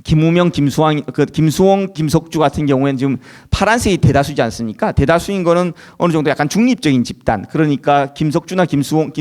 김우명, 김수왕, 김수홍, 김석주 같은 경우에는 지금 파란색이 대다수지 않습니까? 대다수인 거는 어느 정도 약간 중립적인 집단. 그러니까 김석주나 김수홍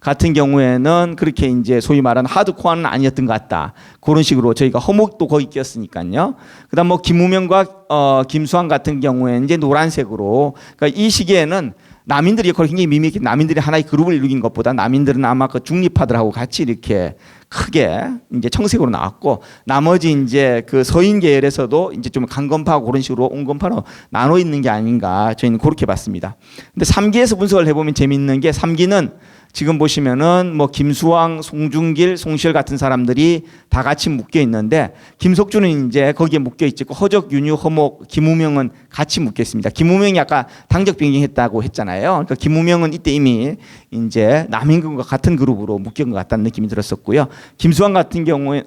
같은 경우에는 그렇게 이제 소위 말하는 하드코어는 아니었던 것 같다. 그런 식으로 저희가 허목도 거기 끼었으니까요. 그다음 뭐 김우명과 김수왕 같은 경우에는 이제 노란색으로. 그러니까 이 시기에는 남인들의 역할이 굉장히 미미했기 때문에 남인들이 하나의 그룹을 이루긴 것보다 남인들은 아마 그 중립파들하고 같이 이렇게 크게 이제 청색으로 나왔고 나머지 이제 그 서인 계열에서도 이제 좀 강건파하고 그런 식으로 온건파로 나눠 있는 게 아닌가 저희는 그렇게 봤습니다. 근데 3기에서 분석을 해보면 재밌는 게 3기는 지금 보시면은 뭐 김수왕, 송중길, 송시열 같은 사람들이 다 같이 묶여 있는데 김석주는 이제 거기에 묶여 있고 허적, 윤유, 허목, 김우명은 같이 묶여 있습니다. 김우명이 아까 당적 변경했다고 했잖아요. 그러니까 김우명은 이때 이미 이제 남인군과 같은 그룹으로 묶인 것 같다는 느낌이 들었었고요. 김수왕 같은 경우에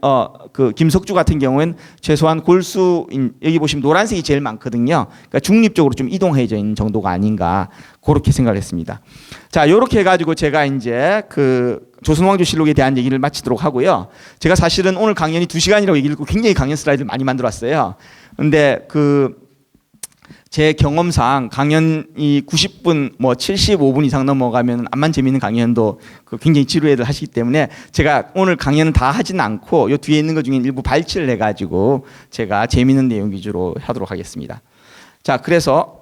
김석주 같은 경우에는 최소한 골수 여기 보시면 노란색이 제일 많거든요. 그러니까 중립적으로 좀 이동해져 있는 정도가 아닌가 그렇게 생각을 했습니다. 자, 이렇게 해가지고 제가 이제 조선왕조실록에 대한 얘기를 마치도록 하고요. 제가 사실은 오늘 강연이 2시간이라고 얘기를 했고 굉장히 강연 슬라이드를 많이 만들어 왔어요. 근데 제 경험상 강연이 90분, 뭐 75분 이상 넘어가면 암만 재미있는 강연도 굉장히 지루해들 하시기 때문에 제가 오늘 강연은 다 하지는 않고 요 뒤에 있는 것 중에 일부 발췌를 해가지고 제가 재미있는 내용 위주로 하도록 하겠습니다. 자, 그래서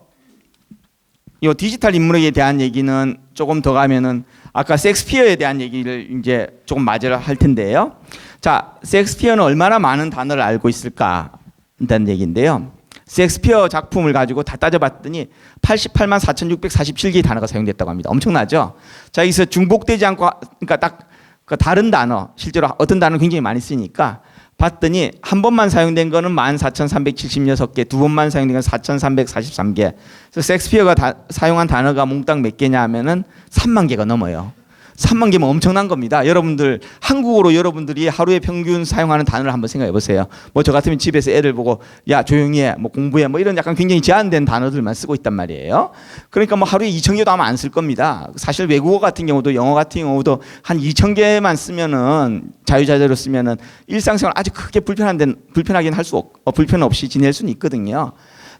이 디지털 인문학에 대한 얘기는 조금 더 가면은 아까 셰익스피어에 대한 얘기를 이제 조금 마저 할 텐데요. 자, 셰익스피어는 얼마나 많은 단어를 알고 있을까? 일단 얘기인데요. 셰익스피어 작품을 가지고 다 따져봤더니 88만 4,647개의 단어가 사용됐다고 합니다. 엄청나죠? 자, 여기서 중복되지 않고, 그러니까 딱 그 다른 단어, 실제로 어떤 단어는 굉장히 많이 쓰니까 봤더니 한 번만 사용된 거는 14,376개, 두 번만 사용된 건 4,343개. 그래서 셰익스피어가 사용한 단어가 몽땅 몇 개냐 하면은 3만 개가 넘어요. 3만 개면 엄청난 겁니다. 여러분들 한국어로 여러분들이 하루에 평균 사용하는 단어를 한번 생각해 보세요. 뭐 저 같으면 집에서 애들 보고 야 조용히 해, 뭐 공부해, 뭐 이런 약간 굉장히 제한된 단어들만 쓰고 있단 말이에요. 그러니까 뭐 하루에 2,000개도 아마 안 쓸 겁니다. 사실 외국어 같은 경우도 영어 같은 경우도 한 2,000개만 쓰면은 자유자재로 쓰면은 일상생활 아주 크게 불편하긴 할 수 불편 없이 지낼 수는 있거든요.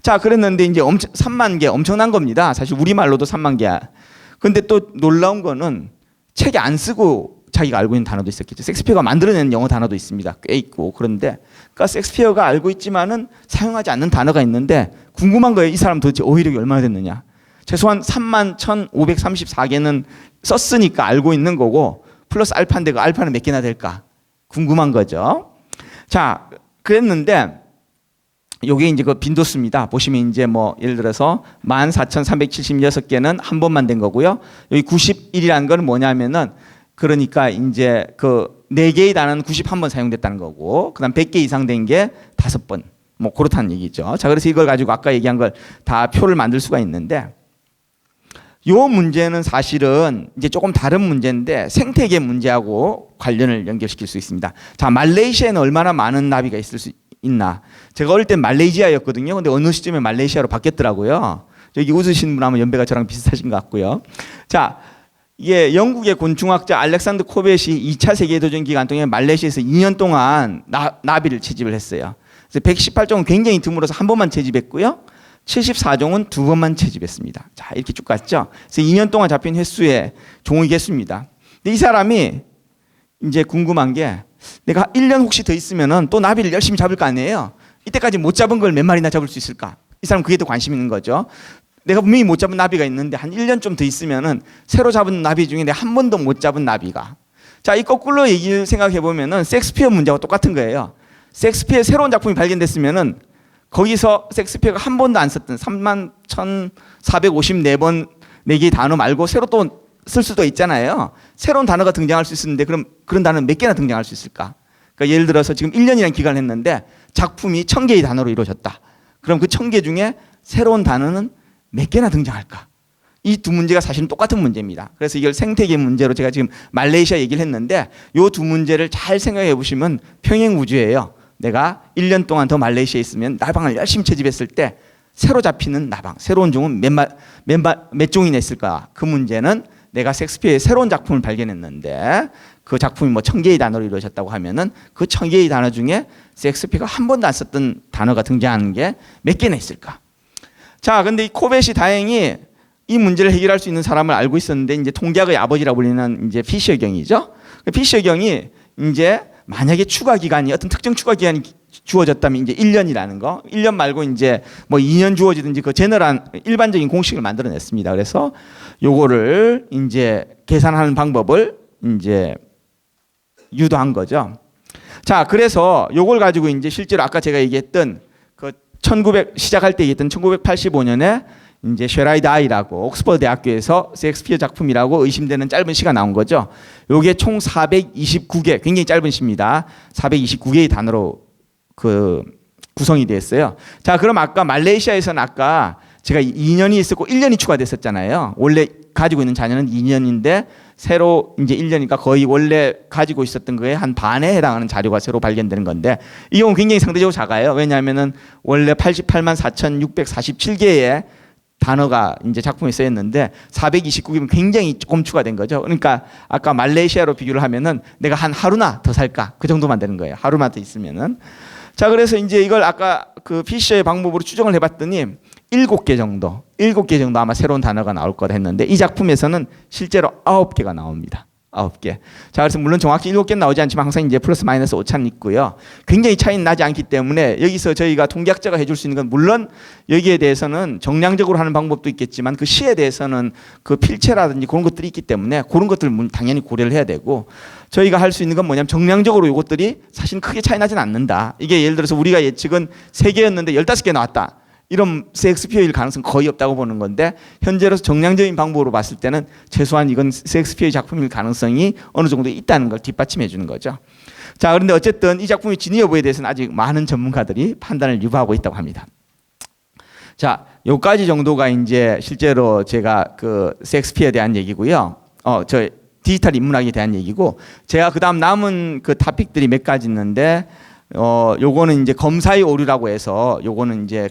자, 그랬는데 이제 3만 개 엄청난 겁니다. 사실 우리말로도 3만 개야. 근데 또 놀라운 거는 책에 안 쓰고 자기가 알고 있는 단어도 있었겠죠. 셰익스피어가 만들어낸 영어 단어도 있습니다. 꽤 있고. 그런데 그러니까 셰익스피어가 알고 있지만은 사용하지 않는 단어가 있는데 궁금한 거예요. 이 사람 도대체 어휘력이 얼마나 됐느냐. 최소한 31,534개는 썼으니까 알고 있는 거고 플러스 알파인데 그 알파는 몇 개나 될까? 궁금한 거죠. 자, 그랬는데 요게 이제 그 빈도수입니다. 보시면 이제 뭐 예를 들어서 14,376개는 한 번만 된 거고요. 여기 91이라는 건 뭐냐면은 그러니까 이제 그 4개의 단어는 91번 사용됐다는 거고 그다음 100개 이상 된 게 5번. 뭐 그렇다는 얘기죠. 자, 그래서 이걸 가지고 아까 얘기한 걸 다 표를 만들 수가 있는데 요 문제는 사실은 이제 조금 다른 문제인데 생태계 문제하고 관련을 연결시킬 수 있습니다. 자, 말레이시아에는 얼마나 많은 나비가 있을 수 있나? 제가 어릴 땐 말레이시아였거든요. 근데 어느 시점에 말레이시아로 바뀌었더라고요. 여기 웃으시는 분 아마 연배가 저랑 비슷하신 것 같고요. 자, 이게 영국의 곤충학자 알렉산더 코벳이 2차 세계대전 기간 동안 말레이시아에서 2년 동안 나비를 채집을 했어요. 그래서 118종은 굉장히 드물어서 한 번만 채집했고요. 74종은 두 번만 채집했습니다. 자, 이렇게 쭉 갔죠. 그래서 2년 동안 잡힌 횟수의 종의 개수입니다. 근데 이 사람이 이제 궁금한 게 내가 1년 혹시 더 있으면은 또 나비를 열심히 잡을 거 아니에요. 이때까지 못 잡은 걸 몇 마리나 잡을 수 있을까? 이 사람 그게 더 관심 있는 거죠. 내가 분명히 못 잡은 나비가 있는데 한 1년 좀 더 있으면은 새로 잡은 나비 중에 내가 한 번도 못 잡은 나비가. 자, 이 거꾸로 얘기를 생각해 보면은 셰익스피어 문제와 똑같은 거예요. 셰익스피어의 새로운 작품이 발견됐으면은 거기서 셰익스피어가 한 번도 안 썼던 31,454번 4개의 단어 말고 새로 또 쓸 수도 있잖아요. 새로운 단어가 등장할 수 있는데 그럼 그런 단어는 몇 개나 등장할 수 있을까? 그러니까 예를 들어서 지금 1년이라는 기간을 했는데 작품이 1,000개의 단어로 이루어졌다. 그럼 그 1,000개 중에 새로운 단어는 몇 개나 등장할까? 이 두 문제가 사실은 똑같은 문제입니다. 그래서 이걸 생태계 문제로 제가 지금 말레이시아 얘기를 했는데 이 두 문제를 잘 생각해 보시면 평행 우주예요. 내가 1년 동안 더 말레이시아에 있으면 나방을 열심히 채집했을 때 새로 잡히는 나방, 새로운 종은 몇 종이나 있을까? 그 문제는 내가 셰익스피어의 새로운 작품을 발견했는데 그 작품이 뭐 1,000개의 단어로 이루어졌다고 하면은 그 1,000개의 단어 중에 셰익스피어가 한 번도 안 썼던 단어가 등장하는 게 몇 개나 있을까? 자, 근데 이 코벳이 다행히 이 문제를 해결할 수 있는 사람을 알고 있었는데 이제 통계학의 아버지라고 불리는 이제 피셔 경이죠. 피셔 경이 이제 만약에 추가 기간이 어떤 특정 추가 기간이 주어졌다면 이제 1년이라는 거, 1년 말고 이제 뭐 2년 주어지든지 그 제너럴한 일반적인 공식을 만들어냈습니다. 그래서 요거를 이제 계산하는 방법을 이제 유도한 거죠. 자, 그래서 요걸 가지고 이제 실제로 아까 제가 얘기했던 그 시작할 때 얘기했던 1985년에 이제 쉐라이드 아이라고 옥스퍼드 대학교에서 셰익스피어 작품이라고 의심되는 짧은 시가 나온 거죠. 요게 총 429개, 굉장히 짧은 시입니다. 429개의 단어로 그 구성이 됐어요. 자, 그럼 아까 말레이시아에서는 아까 제가 2년이 있었고 1년이 추가됐었잖아요. 원래 가지고 있는 자녀는 2년인데 새로 이제 1년이니까 거의 원래 가지고 있었던 거에 한 반에 해당하는 자료가 새로 발견되는 건데 이 경우는 굉장히 상대적으로 작아요. 왜냐하면은 원래 88만 4,647개의 단어가 이제 작품에 쓰였는데 429개면 굉장히 조금 추가된 거죠. 그러니까 아까 말레이시아로 비교를 하면은 내가 한 하루나 더 살까? 그 정도만 되는 거예요. 하루만 더 있으면은. 자, 그래서 이제 이걸 아까 그 피셔의 방법으로 추정을 해봤더니 7개 정도 아마 새로운 단어가 나올 거다 했는데 이 작품에서는 실제로 9개가 나옵니다. 9개. 자, 그래서 물론 정확히 7개는 나오지 않지만 항상 이제 플러스 마이너스 오차는 있고요. 굉장히 차이는 나지 않기 때문에 여기서 저희가 통계학자가 해줄 수 있는 건 물론 여기에 대해서는 정량적으로 하는 방법도 있겠지만 그 시에 대해서는 그 필체라든지 그런 것들이 있기 때문에 그런 것들 당연히 고려를 해야 되고 저희가 할 수 있는 건 뭐냐면 정량적으로 이것들이 사실 크게 차이 나진 않는다. 이게 예를 들어서 우리가 예측은 3개였는데 15개 나왔다. 이런 섹스피어일 가능성 거의 없다고 보는 건데 현재로서 정량적인 방법으로 봤을 때는 최소한 이건 섹스피어의 작품일 가능성이 어느 정도 있다는 걸 뒷받침해 주는 거죠. 자, 그런데 어쨌든 이 작품의 진위 여부에 대해서는 아직 많은 전문가들이 판단을 유보하고 있다고 합니다. 자, 요까지 정도가 이제 실제로 제가 그 섹스피어에 대한 얘기고요. 저 디지털 인문학에 대한 얘기고 제가 그다음 남은 그 토픽들이 몇 가지 있는데 요거는 이제 검사의 오류라고 해서 요거는 이제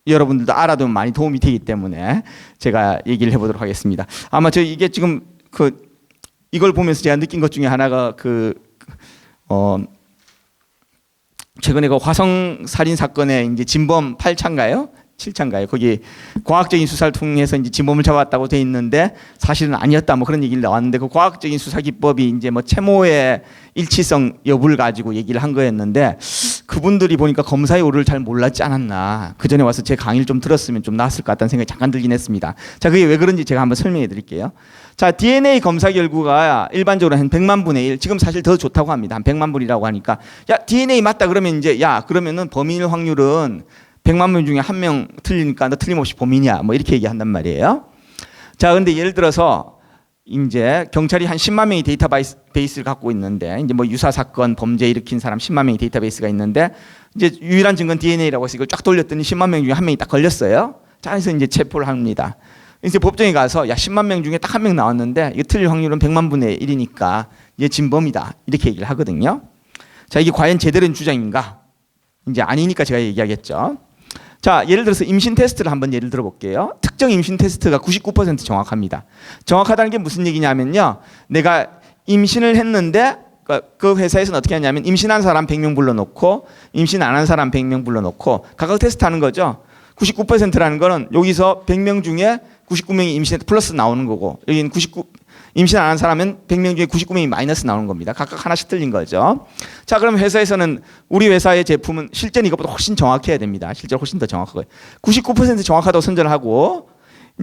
여러분들도 알아두면 많이 도움이 되기 때문에 제가 얘기를 해보도록 하겠습니다. 아마 저 이게 지금 이걸 보면서 제가 느낀 것 중에 하나가 최근에 그 화성 살인 사건의 이제 진범 8차인가요? 7차인가요? 거기 과학적인 수사를 통해서 이제 진범을 잡았다고 돼 있는데 사실은 아니었다 뭐 그런 얘기를 나왔는데 그 과학적인 수사 기법이 이제 뭐 채모의 일치성 여부를 가지고 얘기를 한 거였는데 그분들이 보니까 검사의 오류를 잘 몰랐지 않았나. 그 전에 와서 제 강의를 좀 들었으면 좀 나았을 것 같다는 생각이 잠깐 들긴 했습니다. 자, 그게 왜 그런지 제가 한번 설명해 드릴게요. 자, DNA 검사 결과가 일반적으로 한 100만 분의 1, 지금 사실 더 좋다고 합니다. 한 100만 분이라고 하니까 야, DNA 맞다 그러면 이제 그러면은 범인일 확률은 100만 명 중에 1명 틀리니까 너 틀림없이 범인이야. 뭐 이렇게 얘기한단 말이에요. 자, 근데 예를 들어서 이제 경찰이 한 10만 명의 데이터베이스를 갖고 있는데 이제 뭐 유사 사건 범죄 일으킨 사람 10만 명의 데이터베이스가 있는데 이제 유일한 증거는 DNA라고 해서 이걸 쫙 돌렸더니 10만 명 중에 1명이 딱 걸렸어요. 자, 그래서 이제 체포를 합니다. 이제 법정에 가서 야, 10만 명 중에 딱 1명 나왔는데 이거 틀릴 확률은 100만 분의 1이니까 얘 진범이다. 이렇게 얘기를 하거든요. 자, 이게 과연 제대로 된 주장인가? 이제 아니니까 제가 얘기하겠죠. 자, 예를 들어서 임신 테스트를 한번 예를 들어 볼게요. 특정 임신 테스트가 99% 정확합니다. 정확하다는 게 무슨 얘기냐면요. 내가 임신을 했는데 그 회사에서는 어떻게 하냐면 임신한 사람 100명 불러놓고 임신 안 한 사람 100명 불러놓고 각각 테스트하는 거죠. 99%라는 거는 여기서 100명 중에 99명이 임신했다 플러스 나오는 거고 여기는 임신 안 한 사람은 100명 중에 99명이 마이너스 나오는 겁니다. 각각 하나씩 틀린 거죠. 자, 그럼 회사에서는 우리 회사의 제품은 실제는 이것보다 훨씬 정확해야 됩니다. 실제로 훨씬 더 정확하고요. 99% 정확하다고 선전을 하고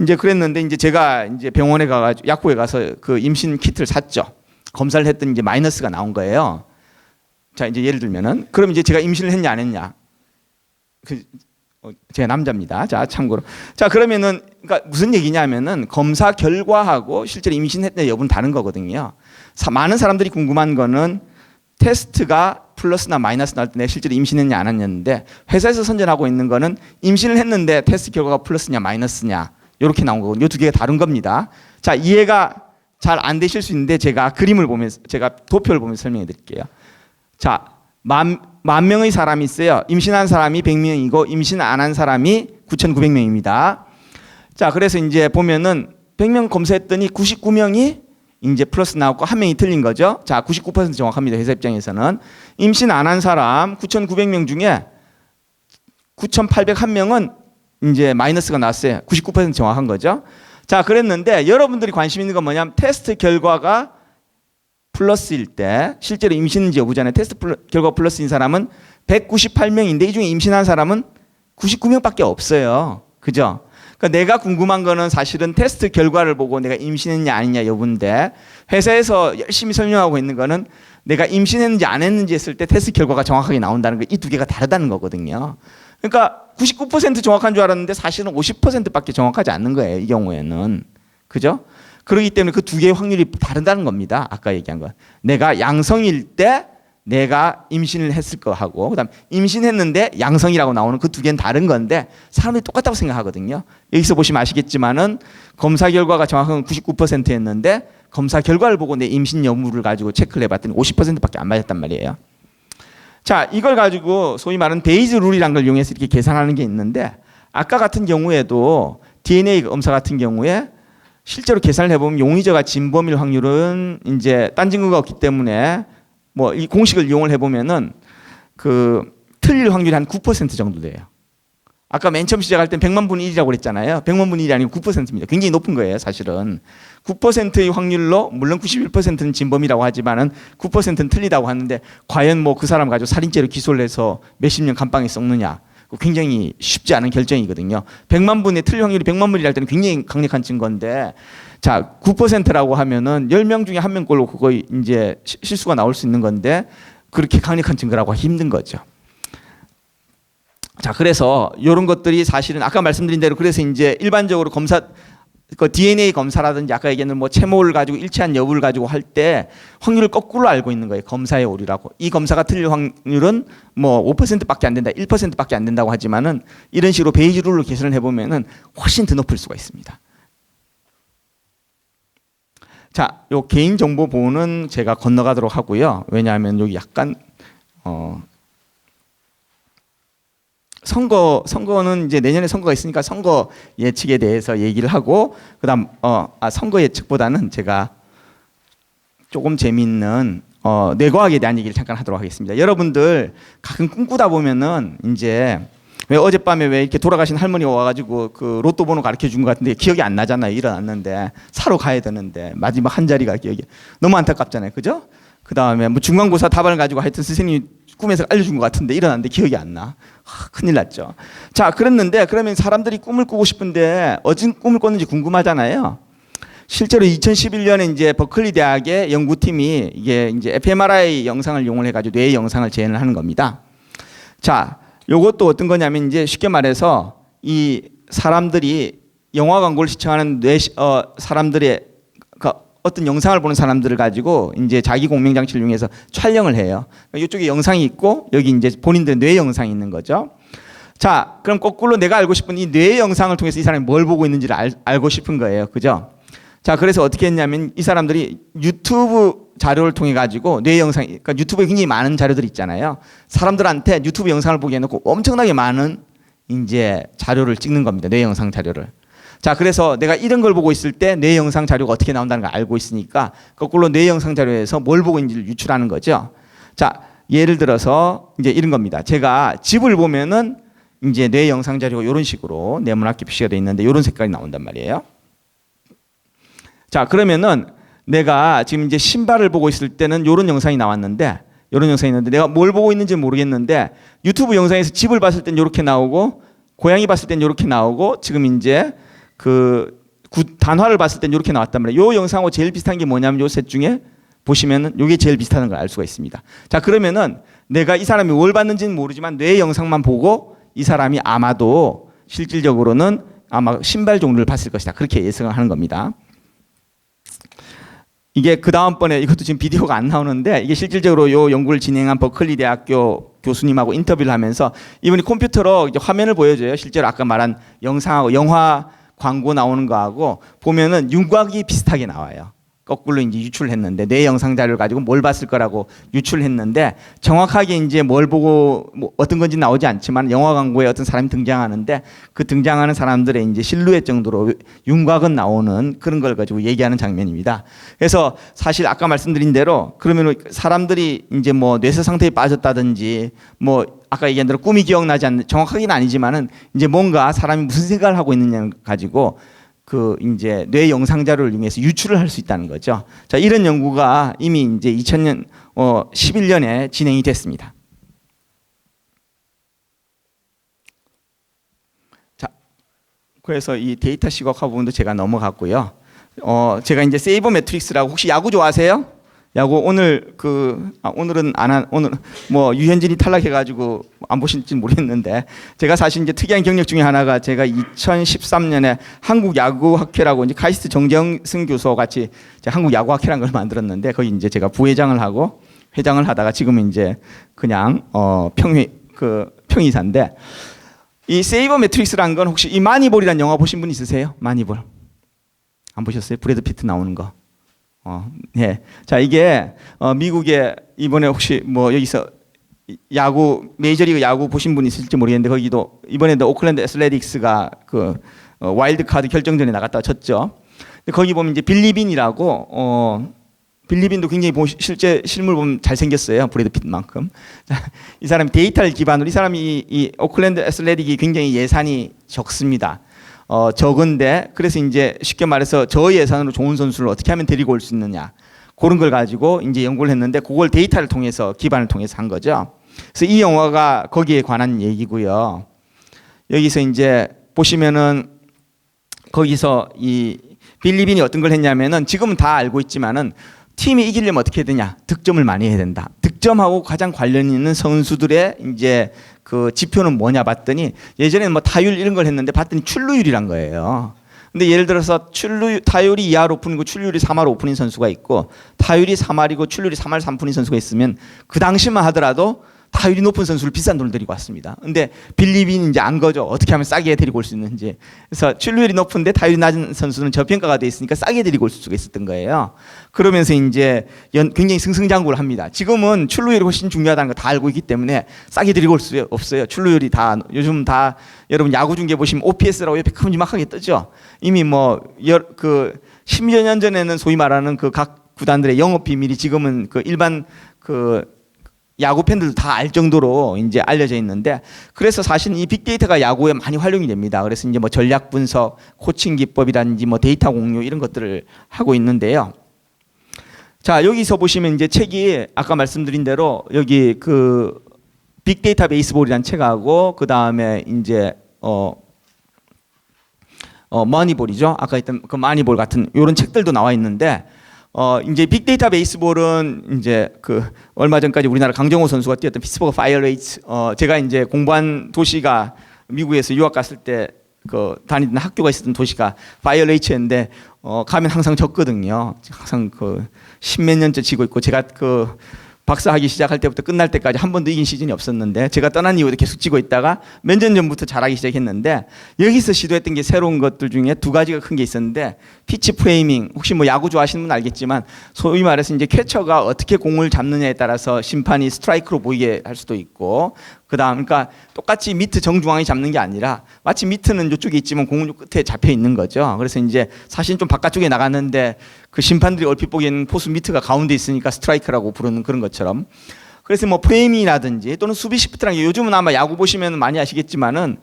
이제 그랬는데 이제 제가 이제 병원에 가가지고 약국에 가서 그 임신 키트를 샀죠. 검사를 했더니 이제 마이너스가 나온 거예요. 자, 이제 예를 들면은 그럼 이제 제가 임신을 했냐 안 했냐? 제가 남자입니다. 자, 참고로. 자, 그러면은 그러니까 무슨 얘기냐면은 검사 결과하고 실제로 임신했냐 여부는 다른 거거든요. 많은 사람들이 궁금한 거는 테스트가 플러스나 마이너스 나올 때 내가 실제로 임신했냐 안 했냐인데 회사에서 선전하고 있는 거는 임신을 했는데 테스트 결과가 플러스냐 마이너스냐 이렇게 나온 거거든요. 이 두 개가 다른 겁니다. 자, 이해가 잘 안 되실 수 있는데 제가 그림을 보면서 제가 도표를 보면서 설명해 드릴게요. 자, 만 명의 사람이 있어요. 임신한 사람이 100명이고 임신 안 한 사람이 9,900명입니다. 자, 그래서 이제 보면은 100명 검사했더니 99명이 이제 플러스 나왔고 1명이 틀린 거죠. 자, 99% 정확합니다. 회사 입장에서는. 임신 안 한 사람 9,900명 중에 9,801명은 이제 마이너스가 나왔어요. 99% 정확한 거죠. 자, 그랬는데 여러분들이 관심 있는 건 뭐냐면 테스트 결과가 플러스일 때 실제로 임신인지 여부잖아요. 테스트 결과 플러스인 사람은 198명인데 이 중에 임신한 사람은 99명밖에 없어요. 그죠? 그러니까 내가 궁금한 거는 사실은 테스트 결과를 보고 내가 임신했냐 아니냐 여부인데 회사에서 열심히 설명하고 있는 거는 내가 임신했는지 안 했는지 했을 때 테스트 결과가 정확하게 나온다는 거 이 두 개가 다르다는 거거든요. 그러니까 99% 정확한 줄 알았는데 사실은 50%밖에 정확하지 않는 거예요. 이 경우에는. 그죠? 그렇기 때문에 그 두 개의 확률이 다르다는 겁니다. 아까 얘기한 거. 내가 양성일 때 내가 임신을 했을 거하고 그다음 임신했는데 양성이라고 나오는 그 두 개는 다른 건데 사람들이 똑같다고 생각하거든요. 여기서 보시면 아시겠지만은 검사 결과가 정확한 건 99%였는데 검사 결과를 보고 내 임신 여부를 가지고 체크를 해봤더니 50%밖에 안 맞았단 말이에요. 자, 이걸 가지고 소위 말하는 베이즈 룰이라는 걸 이용해서 이렇게 계산하는 게 있는데 아까 같은 경우에도 DNA 검사 같은 경우에 실제로 계산을 해보면 용의자가 진범일 확률은 이제 딴 증거가 없기 때문에 뭐 이 공식을 이용을 해보면은 그 틀릴 확률이 한 9% 정도 돼요. 아까 맨 처음 시작할 땐 100만 분의 1이라고 그랬잖아요. 100만 분의 1이 아니고 9%입니다. 굉장히 높은 거예요, 사실은. 9%의 확률로, 물론 91%는 진범이라고 하지만은 9%는 틀리다고 하는데, 과연 뭐 그 사람 가지고 살인죄로 기소를 해서 몇십 년 감방에 썩느냐. 굉장히 쉽지 않은 결정이거든요. 100만 분의 틀릴 확률이 100만 분이랄 때는 굉장히 강력한 증거인데, 자, 9%라고 하면은 10명 중에 1명 꼴로 그거 이제 실수가 나올 수 있는 건데, 그렇게 강력한 증거라고 하기 힘든 거죠. 자, 그래서 이런 것들이 사실은 아까 말씀드린 대로, 그래서 이제 일반적으로 검사, 그 DNA 검사라든지 아까 얘기했는 뭐 채모를 가지고 일치한 여부를 가지고 할 때 확률을 거꾸로 알고 있는 거예요. 검사의 오류라고. 이 검사가 틀릴 확률은 뭐 5%밖에 안 된다, 1%밖에 안 된다고 하지만은 이런 식으로 베이지 룰로 계산을 해보면은 훨씬 더 높을 수가 있습니다. 자, 요 개인정보 보호는 제가 건너가도록 하고요. 왜냐하면 여기 약간 선거는 이제 내년에 선거가 있으니까 선거 예측에 대해서 얘기를 하고, 그다음 선거 예측보다는 제가 조금 재미있는 뇌과학에 대한 얘기를 잠깐 하도록 하겠습니다. 여러분들 가끔 꿈꾸다 보면은 이제 왜 어젯밤에 왜 이렇게 돌아가신 할머니가 와가지고 그 로또 번호 가르쳐 준 것 같은데 기억이 안 나잖아요. 일어났는데 사러 가야 되는데 마지막 한 자리가 기억이 너무 안타깝잖아요. 그죠? 그 다음에 뭐 중간고사 답안을 가지고 하여튼 선생님이 꿈에서 알려준 것 같은데 일어났는데 기억이 안 나. 큰일 났죠. 자, 그랬는데 그러면 사람들이 꿈을 꾸고 싶은데 어떤 꿈을 꿨는지 궁금하잖아요. 실제로 2011년에 이제 버클리 대학의 연구팀이 이게 이제 fMRI 영상을 이용을 해가지고 뇌의 영상을 재현을 하는 겁니다. 자, 요것도 어떤 거냐면 이제 쉽게 말해서 이 사람들이 영화 광고를 시청하는 사람들의 어떤 영상을 보는 사람들을 가지고 이제 자기 공명 장치를 이용해서 촬영을 해요. 이쪽에 영상이 있고 여기 이제 본인들의 뇌 영상이 있는 거죠. 자, 그럼 거꾸로 내가 알고 싶은 이 뇌 영상을 통해서 이 사람이 뭘 보고 있는지를 알고 싶은 거예요. 그죠? 자, 그래서 어떻게 했냐면 이 사람들이 유튜브 자료를 통해 가지고 뇌 영상, 그러니까 유튜브에 굉장히 많은 자료들이 있잖아요. 사람들한테 유튜브 영상을 보게 해놓고 엄청나게 많은 이제 자료를 찍는 겁니다. 뇌 영상 자료를. 자, 그래서 내가 이런 걸 보고 있을 때 뇌 영상 자료가 어떻게 나온다는 걸 알고 있으니까 거꾸로 뇌 영상 자료에서 뭘 보고 있는지를 유출하는 거죠. 자, 예를 들어서 이제 이런 겁니다. 제가 집을 보면은 이제 뇌 영상 자료가 이런 식으로 네모나게 표시가 되어 있는데 이런 색깔이 나온단 말이에요. 자, 그러면은 내가 지금 이제 신발을 보고 있을 때는 이런 영상이 나왔는데, 이런 영상이 있는데 내가 뭘 보고 있는지 모르겠는데 유튜브 영상에서 집을 봤을 땐 이렇게 나오고 고양이 봤을 땐 이렇게 나오고 지금 이제 단화를 봤을 땐 이렇게 나왔단 말이에요. 이 영상하고 제일 비슷한 게 뭐냐면 요 셋 중에 보시면은 이게 제일 비슷한 걸 알 수가 있습니다. 자, 그러면은 내가 이 사람이 뭘 봤는지는 모르지만 뇌 영상만 보고 이 사람이 아마도 실질적으로는 아마 신발 종류를 봤을 것이다. 그렇게 예상을 하는 겁니다. 이게 그 다음번에 이것도 지금 비디오가 안 나오는데 이게 실질적으로 요 연구를 진행한 버클리 대학교 교수님하고 인터뷰를 하면서 이분이 컴퓨터로 이제 화면을 보여줘요. 실제로 아까 말한 영상하고 영화 광고 나오는 거하고 보면은 윤곽이 비슷하게 나와요. 거꾸로 이제 유출했는데 뇌 영상 자료를 가지고 뭘 봤을 거라고 유출했는데 정확하게 이제 뭘 보고 뭐 어떤 건지 나오지 않지만 영화 광고에 어떤 사람이 등장하는데 그 등장하는 사람들의 이제 실루엣 정도로 윤곽은 나오는 그런 걸 가지고 얘기하는 장면입니다. 그래서 사실 아까 말씀드린 대로 그러면 사람들이 이제 뭐 뇌세 상태에 빠졌다든지 뭐 아까 얘기한 대로 꿈이 기억나지 않는, 정확하게는 아니지만은 이제 뭔가 사람이 무슨 생각을 하고 있느냐를 가지고 그 이제 뇌 영상 자료를 이용해서 유출을 할 수 있다는 거죠. 자, 이런 연구가 이미 이제 2000년 11년에 진행이 됐습니다. 자, 그래서 이 데이터 시각화 부분도 제가 넘어갔고요. 제가 이제 세이버 매트릭스라고, 혹시 야구 좋아하세요? 야구 오늘 오늘은 오늘 뭐 유현진이 탈락해가지고 안 보실지 모르겠는데 제가 사실 이제 특이한 경력 중에 하나가 제가 2013년에 한국 야구학회라고 이제 카이스트 정재승 교수 같이 한국 야구학회라는 걸 만들었는데 거기 이제 제가 부회장을 하고 회장을 하다가 지금은 이제 그냥 평의사인데 이 세이버 매트릭스라는 건 혹시 이 마니볼이라는 영화 보신 분 있으세요? 마니볼 안 보셨어요? 브래드 피트 나오는 거. 예. 자, 이게 미국에 이번에 혹시 뭐 여기서 야구 메이저리그 야구 보신 분 있을지 모르겠는데 거기도 이번에도 오클랜드 애슬레틱스가 그 와일드 카드 결정전에 나갔다가 졌죠. 근데 거기 보면 이제 빌리 빈이라고 빌리빈도 굉장히 실제 실물 보면 잘생겼어요. 브래드 핏만큼. 이 사람이 데이터를 기반으로, 이 사람이 이 오클랜드 애슬레틱이 굉장히 예산이 적습니다. 적은데, 그래서 이제 쉽게 말해서 저 예산으로 좋은 선수를 어떻게 하면 데리고 올 수 있느냐, 그런 걸 가지고 이제 연구를 했는데, 그걸 데이터를 통해서, 기반을 통해서 한 거죠. 그래서 이 영화가 거기에 관한 얘기고요. 여기서 이제 보시면은 거기서 이 빌리빈이 어떤 걸 했냐면은, 지금은 다 알고 있지만은 팀이 이기려면 어떻게 해야 되냐? 득점을 많이 해야 된다. 득점하고 가장 관련 있는 선수들의 이제 그 지표는 뭐냐 봤더니, 예전에는 뭐 타율 이런 걸 했는데 봤더니 출루율이란 거예요. 근데 예를 들어서 타율이 2할 5푼이고 출루율이 3할 5푼인 선수가 있고, 타율이 3할이고 출루율이 3할 3푼인 선수가 있으면 그 당시만 하더라도 타율이 높은 선수를 비싼 돈을 데리고 왔습니다. 근데 빌리빈이 이제 안 거죠. 어떻게 하면 싸게 데리고 올 수 있는지. 그래서 출루율이 높은데 타율이 낮은 선수는 저평가가 돼 있으니까 싸게 데리고 올 수가 있었던 거예요. 그러면서 이제 굉장히 승승장구를 합니다. 지금은 출루율이 훨씬 중요하다는 거 다 알고 있기 때문에 싸게 데리고 올 수 없어요. 출루율이 다 요즘 다 여러분 야구 중계 보시면 OPS라고 옆에 큼지막하게 뜨죠. 이미 뭐 그 10여 년 전에는 소위 말하는 그 각 구단들의 영업 비밀이 지금은 그 일반 그 야구 팬들도 다 알 정도로 이제 알려져 있는데, 그래서 사실 이 빅데이터가 야구에 많이 활용이 됩니다. 그래서 이제 뭐 전략 분석, 코칭 기법이라든지 뭐 데이터 공유 이런 것들을 하고 있는데요. 자, 여기서 보시면 이제 책이 아까 말씀드린 대로 여기 그 빅데이터 베이스볼이라는 책하고, 그 다음에 이제 머니볼이죠. 아까 했던 그 머니볼 같은 이런 책들도 나와 있는데, 이제 빅데이터 베이스볼은 이제 그 얼마 전까지 우리나라 강정호 선수가 뛰었던 피츠버그 파이어레이츠, 제가 이제 공부한 도시가 미국에서 유학 갔을 때 그 다니던 학교가 있었던 도시가 파이어레이츠였는데, 가면 항상 졌거든요. 항상 그 십몇 년째 지고 있고, 제가 그 박사하기 시작할 때부터 끝날 때까지 한 번도 이긴 시즌이 없었는데, 제가 떠난 이후에 계속 지고 있다가 몇 년 전부터 잘하기 시작했는데, 여기서 시도했던 게 새로운 것들 중에 두 가지가 큰 게 있었는데, 피치 프레이밍, 혹시 뭐 야구 좋아하시는 분 알겠지만 소위 말해서 이제 캐쳐가 어떻게 공을 잡느냐에 따라서 심판이 스트라이크로 보이게 할 수도 있고, 그다음 그러니까 똑같이 미트 정중앙이 잡는 게 아니라 마치 미트는 이쪽에 있지만 공은 끝에 잡혀 있는 거죠. 그래서 이제 사실 좀 바깥쪽에 나갔는데 그 심판들이 얼핏 보기에는 포수 미트가 가운데 있으니까 스트라이크라고 부르는 그런 것처럼. 그래서 뭐 프레이밍이라든지 또는 수비 시프트라는 게, 요즘은 아마 야구 보시면 많이 아시겠지만은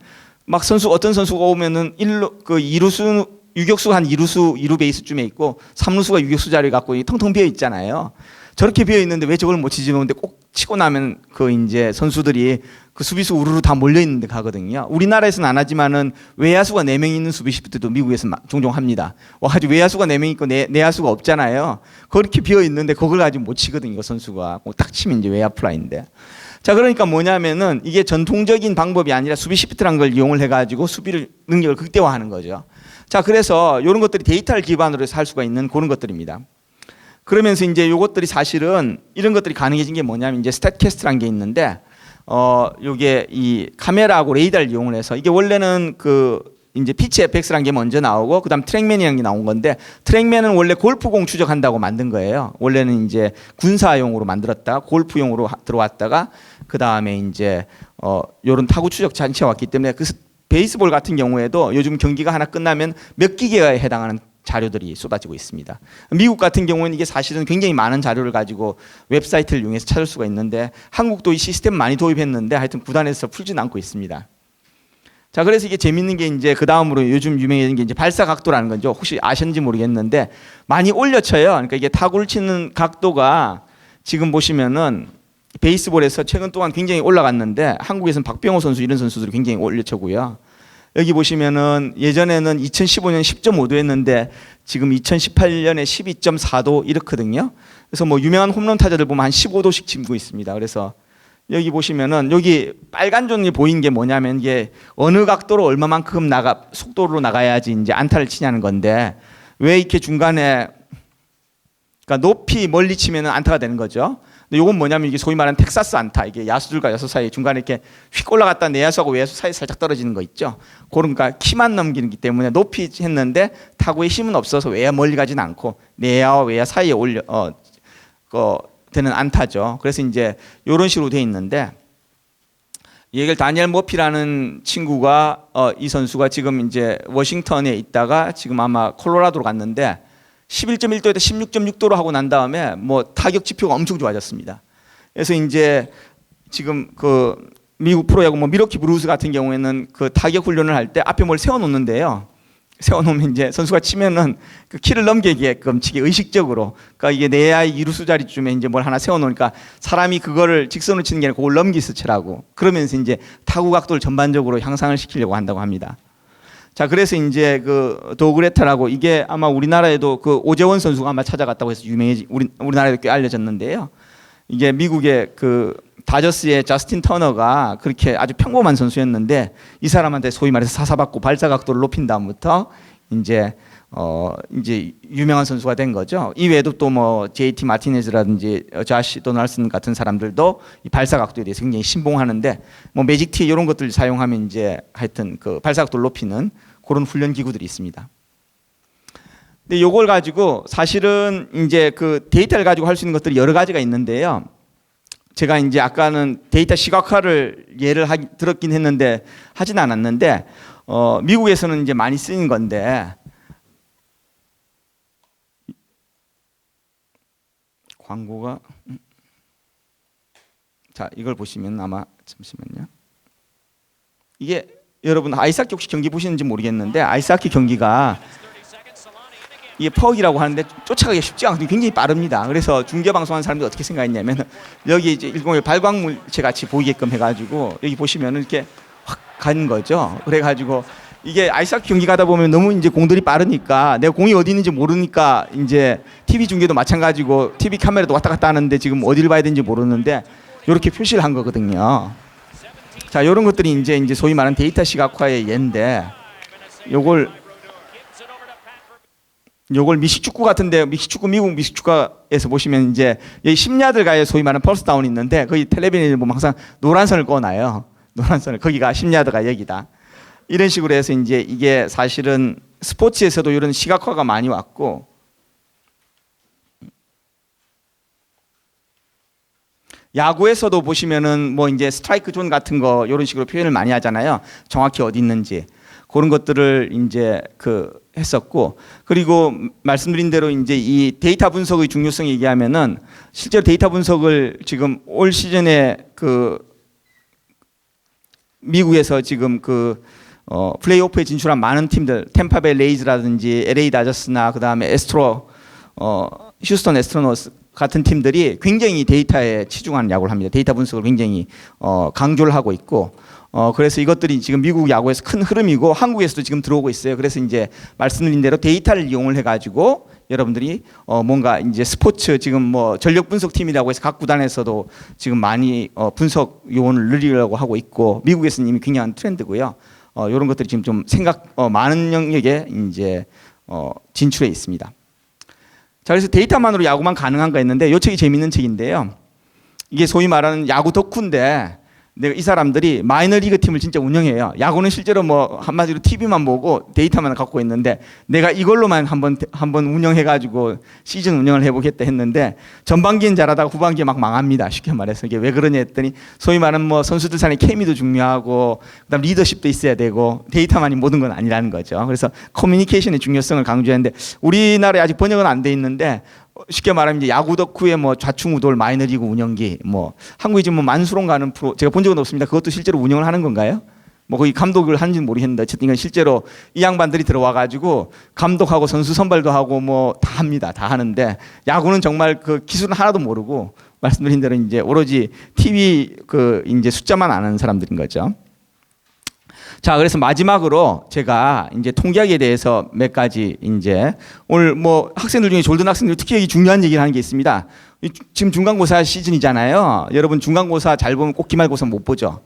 막 어떤 선수가 오면은 그 이루수 유격수가 한 2루수 베이스쯤에 있고 3루수가 유격수 자리에 갖고 텅텅 비어 있잖아요. 저렇게 비어 있는데 왜 저걸 못 치지? 근데 꼭 치고 나면 그 이제 선수들이 그 수비수 우르르 다 몰려 있는데 가거든요. 우리나라에서는 안 하지만은 외야수가 4명 있는 수비 시프트도 미국에서 종종 합니다. 와가지고 외야수가 4명 있고 내야수가 없잖아요. 그렇게 비어 있는데 그걸 가지고 못 치거든요. 그 선수가 딱 치면 이제 외야 플라이인데. 자, 그러니까 뭐냐면은 이게 전통적인 방법이 아니라 수비 시프트라는 걸 이용을 해가지고 수비를 능력을 극대화하는 거죠. 자, 그래서 이런 것들이 데이터를 기반으로 해서 할 수가 있는 그런 것들입니다. 그러면서 이제 요것들이 사실은 이런 것들이 가능해진 게 뭐냐면 이제 스탯캐스트라는 게 있는데, 요게 이 카메라하고 레이더를 이용을 해서, 이게 원래는 그 이제 피치 FX라는 게 먼저 나오고 그다음 트랙맨이라는 게 나온 건데, 트랙맨은 원래 골프공 추적한다고 만든 거예요. 원래는 이제 군사용으로 만들었다가 골프용으로 들어왔다가 그다음에 이제 요런 타구 추적 장치가 왔기 때문에, 그 베이스볼 같은 경우에도 요즘 경기가 하나 끝나면 몇 기가에 해당하는 자료들이 쏟아지고 있습니다. 미국 같은 경우는 이게 사실은 굉장히 많은 자료를 가지고 웹사이트를 이용해서 찾을 수가 있는데, 한국도 이 시스템 많이 도입했는데 하여튼 구단에서 풀지는 않고 있습니다. 자, 그래서 이게 재밌는 게 이제 그 다음으로 요즘 유명해진 게 이제 발사 각도라는 거죠. 혹시 아셨는지 모르겠는데 많이 올려쳐요. 그러니까 이게 타구를 치는 각도가 지금 보시면은 베이스볼에서 최근 동안 굉장히 올라갔는데, 한국에서는 박병호 선수 이런 선수들이 굉장히 올려쳐고요. 여기 보시면은 예전에는 2015년 10.5도 했는데 지금 2018년에 12.4도 이렇거든요. 그래서 뭐 유명한 홈런 타자들 보면 한 15도씩 치고 있습니다. 그래서 여기 보시면은 여기 빨간 존이 보이는 게 뭐냐면, 이게 어느 각도로 얼마만큼 속도로 나가야지 이제 안타를 치냐는 건데, 왜 이렇게 중간에 그러니까 높이 멀리 치면은 안타가 되는 거죠. 근데 이건 뭐냐면 이게 소위 말하는 텍사스 안타, 이게 야수들과 야수 사이 중간에 이렇게 휙 올라갔다 내야수하고 외야수 사이 살짝 떨어지는 거 있죠. 그러니까 키만 넘기기 때문에 높이 했는데 타구에 힘은 없어서 외야 멀리 가진 않고 내야와 외야 사이에 되는 안타죠. 그래서 이제 이런 식으로 돼 있는데, 얘를 다니엘 머피라는 친구가 이 선수가 지금 이제 워싱턴에 있다가 지금 아마 콜로라도로 갔는데 11.1도에서 16.6도로 하고 난 다음에 뭐 타격 지표가 엄청 좋아졌습니다. 그래서 이제 지금 그 미국 프로야구 뭐 미러키 브루스 같은 경우에는 그 타격 훈련을 할 때 앞에 뭘 세워 놓는데요. 세워놓으면 이제 선수가 치면은 그 키를 넘기게끔 치기 의식적으로, 그러니까 이게 내야의 이루수 자리쯤에 이제 뭘 하나 세워놓으니까 사람이 그거를 직선으로 치는 게 아니라 그걸 넘기서 치라고, 그러면서 이제 타구 각도를 전반적으로 향상을 시키려고 한다고 합니다. 자, 그래서 이제 그 도그레타라고, 이게 아마 우리나라에도 그 오재원 선수가 아마 찾아갔다고 해서 우리나라에도 꽤 알려졌는데요. 이게 미국의 그 다저스의 저스틴 터너가 그렇게 아주 평범한 선수였는데 이 사람한테 소위 말해서 사사받고 발사 각도를 높인 다음부터 이제 유명한 선수가 된 거죠. 이외에도 또 뭐 JT 마티네즈라든지 자시 도널슨 같은 사람들도 이 발사 각도에 대해서 굉장히 신봉하는데, 뭐 매직티 이런 것들 사용하면 이제 하여튼 그 발사 각도를 높이는 그런 훈련 기구들이 있습니다. 근데 요걸 가지고 사실은 이제 그 데이터를 가지고 할 수 있는 것들이 여러 가지가 있는데요. 제가 이제 아까는 데이터 시각화를 예를 들었긴 했는데 하진 않았는데, 미국에서는 이제 많이 쓰는 건데, 광고가, 자, 이걸 보시면 아마, 잠시만요. 이게 여러분 아이스하키 혹시 경기 보시는지 모르겠는데, 아이스하키 경기가 이게 퍽이라고 하는데 쫓아가기 쉽지 않고 굉장히 빠릅니다. 그래서 중계 방송하는 사람들이 어떻게 생각했냐면, 여기 이제 일종의 발광물체 같이 보이게끔 해가지고 여기 보시면 이렇게 확 가는 거죠. 그래가지고 이게 아이스하키 경기 가다 보면 너무 이제 공들이 빠르니까 내가 공이 어디 있는지 모르니까 이제 TV 중계도 마찬가지고 TV 카메라도 왔다 갔다 하는데 지금 어디를 봐야 되는지 모르는데 이렇게 표시를 한 거거든요. 자, 이런 것들이 이제 소위 말하는 데이터 시각화의 예인데, 요걸 미식축구 같은데, 미국 미식축구에서 보시면 이제 여기 10야드 가에 소위 말하는 펄스 다운이 있는데, 거기 텔레비전에 보면 항상 노란 선을 꺼놔요. 노란 선을, 거기가 10야드가 여기다. 이런 식으로 해서 이제 이게 사실은 스포츠에서도 이런 시각화가 많이 왔고, 야구에서도 보시면은 뭐 이제 스트라이크 존 같은 거 이런 식으로 표현을 많이 하잖아요. 정확히 어디 있는지. 그런 것들을 이제 했었고, 그리고 말씀드린 대로 이제 이 데이터 분석의 중요성 얘기하면은, 실제로 데이터 분석을 지금 올 시즌에 미국에서 지금 플레이오프에 진출한 많은 팀들, 템파베이 레이즈라든지 LA 다저스나 그다음에 휴스턴 애스트로노스 같은 팀들이 굉장히 데이터에 치중하는 야구를 합니다. 데이터 분석을 굉장히 강조를 하고 있고, 그래서 이것들이 지금 미국 야구에서 큰 흐름이고 한국에서도 지금 들어오고 있어요. 그래서 이제 말씀드린 대로 데이터를 이용을 해가지고 여러분들이 뭔가 이제 스포츠 지금 뭐 전력 분석 팀이라고 해서 각 구단에서도 지금 많이 분석 요원을 늘리려고 하고 있고, 미국에서는 이미 굉장한 트렌드고요. 이런 것들이 지금 좀 많은 영역에 이제 진출해 있습니다. 자, 그래서 데이터만으로 야구만 가능한가 했는데, 이 책이 재밌는 책인데요. 이게 소위 말하는 야구 덕후인데, 내가 이 사람들이 마이너리그 팀을 진짜 운영해요. 야구는 실제로 뭐 한마디로 TV만 보고 데이터만 갖고 있는데, 내가 이걸로만 한번 운영해가지고 시즌 운영을 해보겠다 했는데, 전반기엔 잘하다가 후반기에 막 망합니다. 쉽게 말해서. 이게 왜 그러냐 했더니, 소위 말하는 뭐 선수들 사이의 케미도 중요하고, 그다음 리더십도 있어야 되고, 데이터만이 모든 건 아니라는 거죠. 그래서 커뮤니케이션의 중요성을 강조했는데, 우리나라에 아직 번역은 안 돼 있는데, 쉽게 말하면 이제 야구 덕후의 뭐 좌충우돌 마이너리그 운영기, 뭐 한국에 지금 뭐 만수롱 가는 프로 제가 본 적은 없습니다. 그것도 실제로 운영을 하는 건가요? 뭐 거기 감독을 하는지는 모르겠는데, 어쨌든 이건 실제로 이 양반들이 들어와 가지고 감독하고 선수 선발도 하고 뭐 다 합니다. 다 하는데, 야구는 정말 그 기술은 하나도 모르고 말씀드린 대로 이제 오로지 TV 이제 숫자만 아는 사람들인 거죠. 자, 그래서 마지막으로 제가 이제 통계학에 대해서 몇 가지 이제 오늘 뭐 학생들 중에 졸든 학생들 특히 여기 중요한 얘기를 하는 게 있습니다. 지금 중간고사 시즌이잖아요. 여러분 중간고사 잘 보면 꼭 기말고사 못 보죠.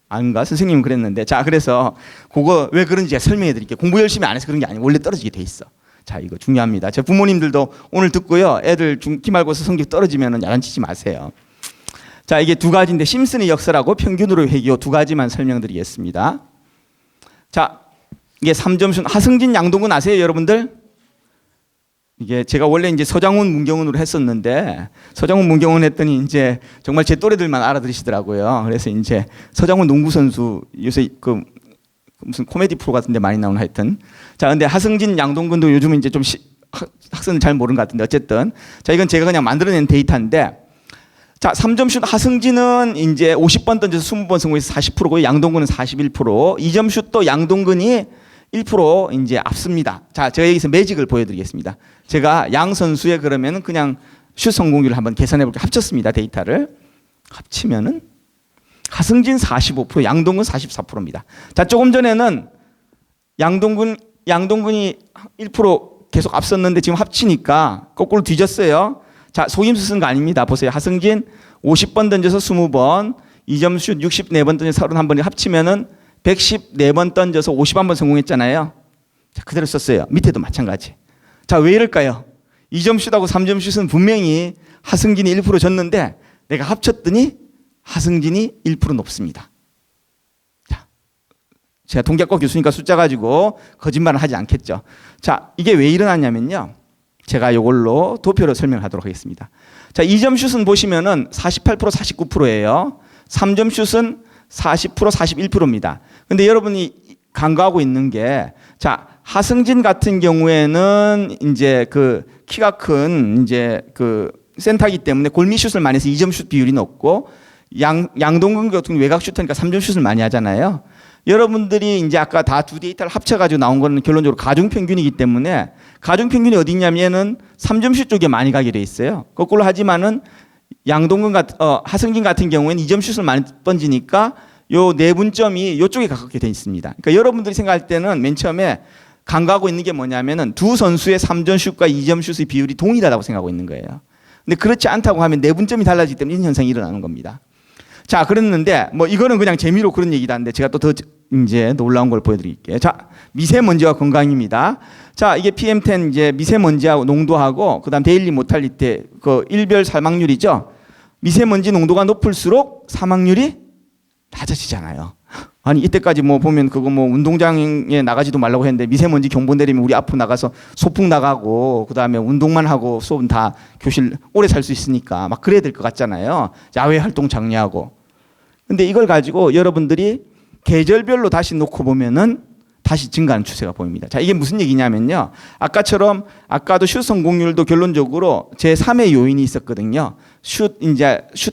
아닌가? 선생님은 그랬는데. 자, 그래서 그거 왜 그런지 제가 설명해 드릴게요. 공부 열심히 안 해서 그런 게 아니고 원래 떨어지게 돼 있어. 자, 이거 중요합니다. 제 부모님들도 오늘 듣고요. 애들 기말고사 성적 떨어지면 야단치지 마세요. 자, 이게 두 가지인데, 심슨의 역설하고 평균으로 회귀 두 가지만 설명드리겠습니다. 자, 이게 3점슛 하승진 양동근 아세요, 여러분들? 이게 제가 원래 이제 서장훈 문경훈으로 했었는데, 서장훈 문경훈 했더니 이제 정말 제 또래들만 알아들으시더라고요. 그래서 이제 서장훈 농구 선수 요새 무슨 코미디 프로 같은데 많이 나오는 하여튼. 자, 근데 하승진 양동근도 요즘은 이제 좀 학생들 잘 모르는 것 같은데 어쨌든 자 이건 제가 그냥 만들어낸 데이터인데 자 3점슛 하승진은 이제 50번 던져서 20번 성공해서 40%고요. 양동근은 41%. 2점슛도 양동근이 1% 이제 앞섭니다. 자 제가 여기서 매직을 보여드리겠습니다. 제가 양 선수의 그러면은 그냥 슛 성공률을 한번 계산해 볼게요. 합쳤습니다. 데이터를 합치면은 하승진 45%, 양동근 44%입니다. 자 조금 전에는 양동근이 1% 계속 앞섰는데 지금 합치니까 거꾸로 뒤졌어요. 자, 속임수 쓴 거 아닙니다. 보세요. 하승진 50번 던져서 20번, 2점슛 64번 던져서 31번이 합치면은 114번 던져서 51번 성공했잖아요. 자, 그대로 썼어요. 밑에도 마찬가지. 자, 왜 이럴까요? 2점슛하고 3점슛은 분명히 하승진이 1% 졌는데 내가 합쳤더니 하승진이 1% 높습니다. 자, 제가 동작과 교수니까 숫자 가지고 거짓말은 하지 않겠죠. 자, 이게 왜 일어났냐면요. 제가 이걸로 도표로 설명하도록 하겠습니다. 자, 2점 슛은 보시면은 48% 49%예요. 3점 슛은 40% 41%입니다. 근데 여러분이 간과하고 있는 게 자, 하승진 같은 경우에는 이제 그 키가 큰 이제 그 센터이기 때문에 골밑 슛을 많이 해서 2점 슛 비율이 높고 양동근 같은 외곽 슈터니까 3점 슛을 많이 하잖아요. 여러분들이 이제 아까 다 두 데이터를 합쳐가지고 나온 거는 결론적으로 가중평균이기 때문에 가중평균이 어디 있냐면은 3점슛 쪽에 많이 가게 돼 있어요. 거꾸로 하지만은 하승진 같은 경우에는 2점슛을 많이 던지니까 요 내분점이 이쪽에 가깝게 돼 있습니다. 그러니까 여러분들이 생각할 때는 맨 처음에 간과하고 있는 게 뭐냐면은 두 선수의 3점슛과 2점슛의 비율이 동일하다고 생각하고 있는 거예요. 근데 그렇지 않다고 하면 내분점이 달라지기 때문에 이런 현상이 일어나는 겁니다. 자, 그랬는데 뭐 이거는 그냥 재미로 그런 얘기다 하는데 제가 또 더 이제 놀라운 걸 보여드릴게요. 자, 미세먼지와 건강입니다. 자, 이게 PM10 이제 미세먼지하고 농도하고 그다음 데일리 모탈리티 그 일별 사망률이죠. 미세먼지 농도가 높을수록 사망률이 낮아지잖아요. 아니 이때까지 뭐 보면 그거 뭐 운동장에 나가지도 말라고 했는데 미세먼지 경보 내리면 우리 앞으로 나가서 소풍 나가고 그다음에 운동만 하고 수업은 다 교실 오래 살 수 있으니까 막 그래야 될 것 같잖아요. 야외 활동 장려하고. 근데 이걸 가지고 여러분들이 계절별로 다시 놓고 보면은 다시 증가하는 추세가 보입니다. 자, 이게 무슨 얘기냐면요. 아까도 슛 성공률도 결론적으로 제3의 요인이 있었거든요. 슛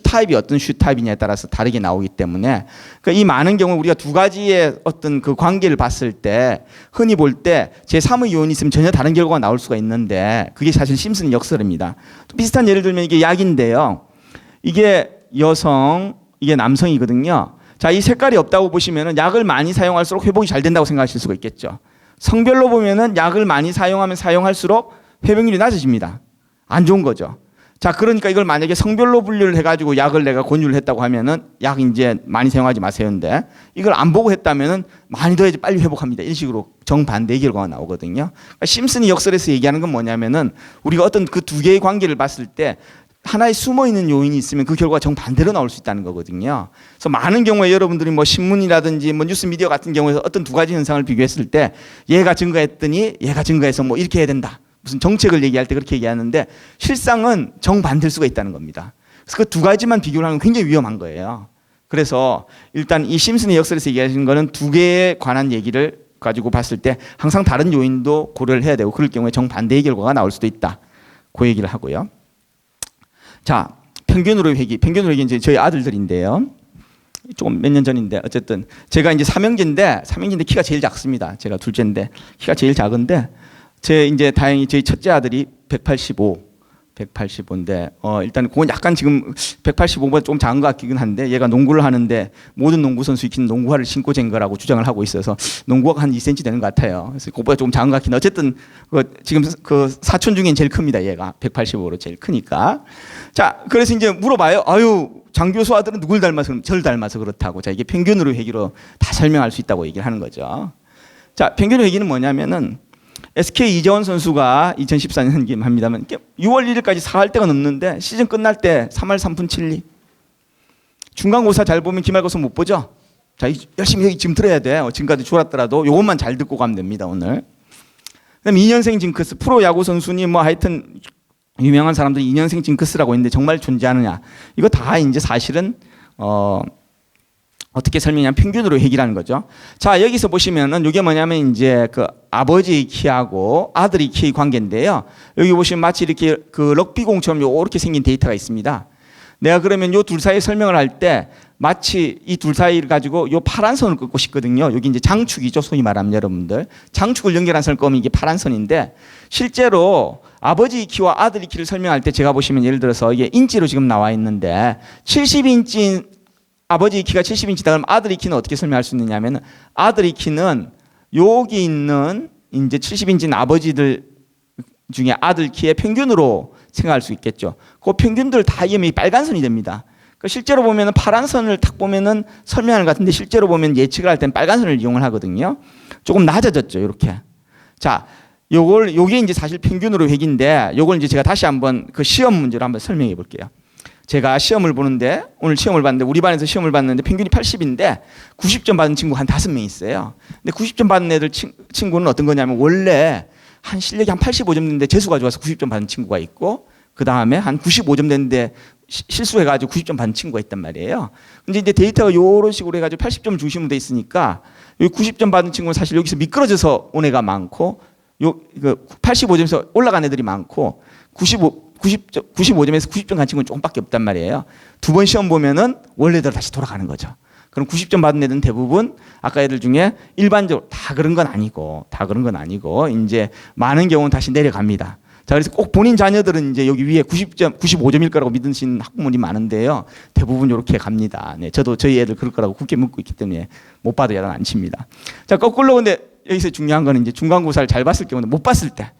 타입이 어떤 슛 타입이냐에 따라서 다르게 나오기 때문에 그러니까 이 많은 경우 우리가 두 가지의 어떤 그 관계를 봤을 때 흔히 볼 때 제3의 요인이 있으면 전혀 다른 결과가 나올 수가 있는데 그게 사실 심슨 역설입니다. 또 비슷한 예를 들면 이게 약인데요. 이게 여성, 이게 남성이거든요. 자, 이 색깔이 없다고 보시면은 약을 많이 사용할수록 회복이 잘 된다고 생각하실 수가 있겠죠. 성별로 보면은 약을 많이 사용하면 사용할수록 회복률이 낮아집니다. 안 좋은 거죠. 자, 그러니까 이걸 만약에 성별로 분류를 해가지고 약을 내가 권유를 했다고 하면은 약 이제 많이 사용하지 마세요인데 이걸 안 보고 했다면은 많이 더 해야지 빨리 회복합니다. 이런 식으로 정반대의 결과가 나오거든요. 그러니까 심슨이 역설에서 얘기하는 건 뭐냐면은 우리가 어떤 그 두 개의 관계를 봤을 때 하나의 숨어있는 요인이 있으면 그 결과가 정반대로 나올 수 있다는 거거든요. 그래서 많은 경우에 여러분들이 뭐 신문이라든지 뭐 뉴스 미디어 같은 경우에서 어떤 두 가지 현상을 비교했을 때 얘가 증가했더니 얘가 증가해서 뭐 이렇게 해야 된다. 무슨 정책을 얘기할 때 그렇게 얘기하는데 실상은 정반대일 수가 있다는 겁니다. 그래서 그 두 가지만 비교를 하면 굉장히 위험한 거예요. 그래서 일단 이 심슨의 역설에서 얘기하시는 거는 두 개에 관한 얘기를 가지고 봤을 때 항상 다른 요인도 고려를 해야 되고 그럴 경우에 정반대의 결과가 나올 수도 있다. 그 얘기를 하고요. 자, 평균으로 회귀. 평균으로 회귀는 이제 저희 아들들인데요. 조금 몇 년 전인데 어쨌든 제가 이제 삼형제인데 키가 제일 작습니다. 제가 둘째인데 키가 제일 작은데 다행히 저희 첫째 아들이 185인데 일단 그건 약간 지금 185보다 좀 작은 것 같긴 한데 얘가 농구를 하는데 모든 농구 선수 익히는 농구화를 신고 잰 거라고 주장을 하고 있어서 농구화가 한 2cm 되는 것 같아요. 그래서 그것보다 좀 작은 것 같긴 한데 어쨌든 지금 그 사촌 중엔 제일 큽니다. 얘가 185로 제일 크니까. 자, 그래서 이제 물어봐요. 아유, 장 교수 아들은 누굴 닮아서 저를 닮아서 그렇다고. 자, 이게 평균으로 회귀로 다 설명할 수 있다고 얘기를 하는 거죠. 자, 평균 회귀는 뭐냐면은 SK 이재원 선수가 2014년 합니다만 6월 1일까지 4할 때가 넘는데 시즌 끝날 때 3할 3푼 7리. 중간고사 잘 보면 기말고사 못 보죠? 자, 열심히 여기 지금 들어야 돼. 지금까지 졸았더라도 요것만 잘 듣고 가면 됩니다, 오늘. 그다음 2년생 징크스. 프로 야구 선수니 뭐 하여튼 유명한 사람들이 2년생 징크스라고 있는데 정말 존재하느냐. 이거 다 이제 사실은 어떻게 설명하냐면 평균으로 해결하는 거죠. 자, 여기서 보시면은 이게 뭐냐면 이제 그 아버지 키하고 아들의 키의 관계인데요. 여기 보시면 마치 이렇게 그 럭비공처럼 이렇게 생긴 데이터가 있습니다. 내가 그러면 요 둘 사이 설명을 할 때 마치 이 둘 사이를 가지고 요 파란 선을 긋고 싶거든요. 여기 이제 장축이죠. 소위 말하면 여러분들. 장축을 연결한 선을 끄면 이게 파란 선인데 실제로 아버지 키와 아들의 키를 설명할 때 제가 보시면 예를 들어서 이게 인치로 지금 나와 있는데 70인치인 아버지 키가 70인치다 그러면 아들의 키는 어떻게 설명할 수 있느냐면 아들의 키는 여기 있는 이제 70인치인 아버지들 중에 아들 키의 평균으로 생각할 수 있겠죠. 그 평균들 다 이으면 빨간 선이 됩니다. 실제로 보면 파란 선을 딱 보면은 설명하는 것 같은데 실제로 보면 예측을 할 땐 빨간 선을 이용을 하거든요. 조금 낮아졌죠. 이렇게. 자, 요게 이제 사실 평균으로 회귀인데 요걸 이제 제가 다시 한번 그 시험 문제로 한번 설명해 볼게요. 제가 시험을 보는데 오늘 시험을 봤는데 우리 반에서 시험을 봤는데 평균이 80인데 90점 받은 친구가 한 5명 있어요. 근데 90점 받은 애들 친구는 어떤 거냐면 원래 한 실력이 한 85점 됐는데 재수가 좋아서 90점 받은 친구가 있고 그 다음에 한 95점 됐는데 실수해가지고 90점 받은 친구가 있단 말이에요. 근데 이제 데이터가 이런 식으로 해가지고 80점 중심으로 돼 있으니까 여기 90점 받은 친구는 사실 여기서 미끄러져서 온 애가 많고 요 85점에서 올라간 애들이 많고 95점에서 90점 간 친구는 조금밖에 없단 말이에요. 두 번 시험 보면은 원래대로 다시 돌아가는 거죠. 그럼 90점 받은 애들은 대부분 아까 애들 중에 일반적으로 다 그런 건 아니고 이제 많은 경우는 다시 내려갑니다. 자, 그래서 꼭 본인 자녀들은 이제 여기 위에 90점, 95점일 거라고 믿으시는 학부모님이 많은데요. 대부분 이렇게 갑니다. 네, 저도 저희 애들 그럴 거라고 굳게 믿고 있기 때문에 못 봐도 야단 안 칩니다. 자, 거꾸로 근데 여기서 중요한 거는 이제 중간고사를 잘 봤을 경우는 못 봤을 때.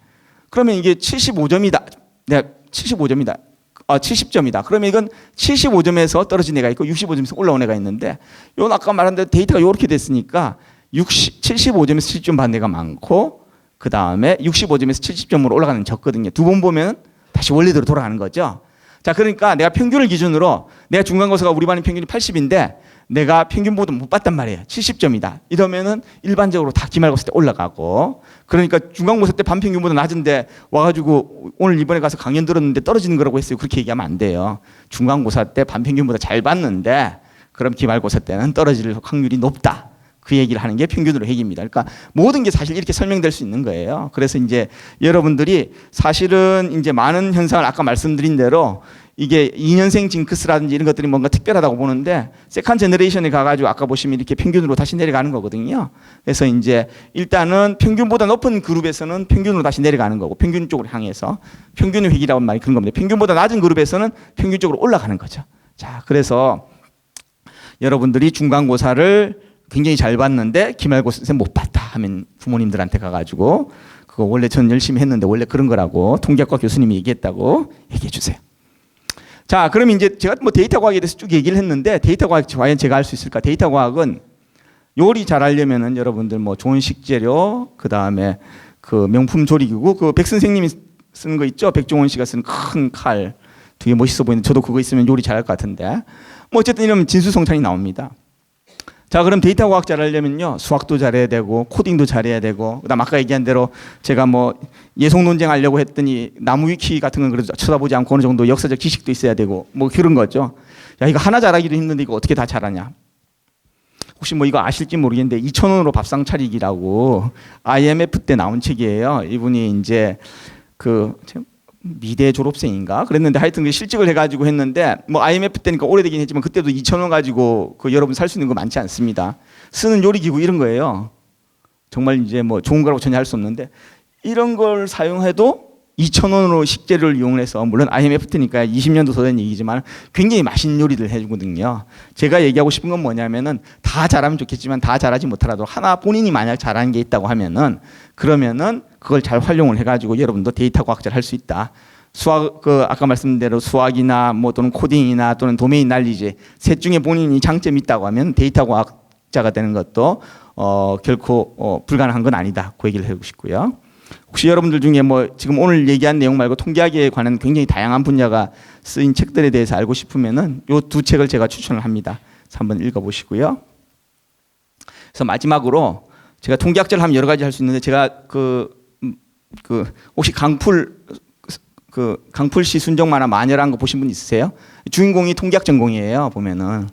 그러면 이게 75점이다. 내가 75점이다. 70점이다. 그러면 이건 75점에서 떨어진 애가 있고 65점에서 올라온 애가 있는데 이건 아까 말한 대로 데이터가 이렇게 됐으니까 75점에서 70점 받는 애가 많고 그 다음에 65점에서 70점으로 올라가는 적거든요. 두 번 보면 다시 원래대로 돌아가는 거죠. 자, 그러니까 내가 평균을 기준으로 내가 중간고사가 우리 반의 평균이 80인데 내가 평균보다 못 봤단 말이에요. 70점이다. 이러면은 일반적으로 다 기말고사 때 올라가고 그러니까 중간고사 때 반평균보다 낮은데 와가지고 오늘 이번에 가서 강연 들었는데 떨어지는 거라고 했어요. 그렇게 얘기하면 안 돼요. 중간고사 때 반평균보다 잘 봤는데 그럼 기말고사 때는 떨어질 확률이 높다. 그 얘기를 하는 게 평균으로 회귀입니다. 그러니까 모든 게 사실 이렇게 설명될 수 있는 거예요. 그래서 이제 여러분들이 사실은 이제 많은 현상을 아까 말씀드린 대로 이게 2년생 징크스라든지 이런 것들이 뭔가 특별하다고 보는데 세컨 제너레이션에 가가지고 아까 보시면 이렇게 평균으로 다시 내려가는 거거든요. 그래서 이제 일단은 평균보다 높은 그룹에서는 평균으로 다시 내려가는 거고 평균 쪽으로 향해서 평균의 회귀라는 말이 그런 겁니다. 평균보다 낮은 그룹에서는 평균 쪽으로 올라가는 거죠. 자, 그래서 여러분들이 중간고사를 굉장히 잘 봤는데 기말고사 못 봤다 하면 부모님들한테 가가지고 그거 원래 전 열심히 했는데 원래 그런 거라고 통계학과 교수님이 얘기했다고 얘기해 주세요. 자, 그럼 이제 제가 뭐 데이터 과학에 대해서 쭉 얘기를 했는데 데이터 과학 과연 제가 할 수 있을까? 데이터 과학은 요리 잘하려면은 여러분들 뭐 좋은 식재료 그 다음에 그 명품 조리기구 그 백 선생님이 쓰는 거 있죠? 백종원 씨가 쓰는 큰 칼 되게 멋있어 보이는데 저도 그거 있으면 요리 잘할 것 같은데 뭐 어쨌든 이러면 진수성찬이 나옵니다. 자, 그럼 데이터 과학 잘하려면요 수학도 잘해야 되고 코딩도 잘해야 되고 그다음 아까 얘기한 대로 제가 뭐 예속 논쟁하려고 했더니 나무 위키 같은 건 그래도 쳐다보지 않고 어느 정도 역사적 지식도 있어야 되고 뭐 그런 거죠. 야, 이거 하나 잘하기도 힘든데 이거 어떻게 다 잘하냐? 혹시 뭐 이거 아실지 모르겠는데 2,000원으로 밥상 차리기라고 IMF 때 나온 책이에요. 이분이 이제 그 미대 졸업생인가 그랬는데 하여튼 그 실직을 해가지고 했는데 뭐 IMF 때니까 오래되긴 했지만 그때도 2,000원 가지고 그 여러분 살 수 있는 거 많지 않습니다. 쓰는 요리기구 이런 거예요. 정말 이제 뭐 좋은 거라고 전혀 할 수 없는데 이런 걸 사용해도 2,000원으로 식재료를 이용해서 물론 IMF 때니까 20년도 더 된 얘기지만 굉장히 맛있는 요리를 해주거든요. 제가 얘기하고 싶은 건 뭐냐면은 다 잘하면 좋겠지만 다 잘하지 못하라도 하나 본인이 만약 잘하는 게 있다고 하면은 그러면은 그걸 잘 활용을 해가지고 여러분도 데이터 과학자를 할 수 있다. 수학 그 아까 말씀드린 대로 수학이나 뭐 또는 코딩이나 또는 도메인 날리지 셋 중에 본인이 장점이 있다고 하면 데이터 과학자가 되는 것도 결코 불가능한 건 아니다. 그 얘기를 해주고 싶고요. 혹시 여러분들 중에 뭐 지금 오늘 얘기한 내용 말고 통계학에 관한 굉장히 다양한 분야가 쓰인 책들에 대해서 알고 싶으면은 요 두 책을 제가 추천을 합니다. 그래서 한번 읽어보시고요. 그래서 마지막으로 제가 통계학자를 하면 여러 가지 할 수 있는데 제가 혹시 강풀 씨 순정 만화 마녀라는 거 보신 분 있으세요? 주인공이 통계학 전공이에요. 보면은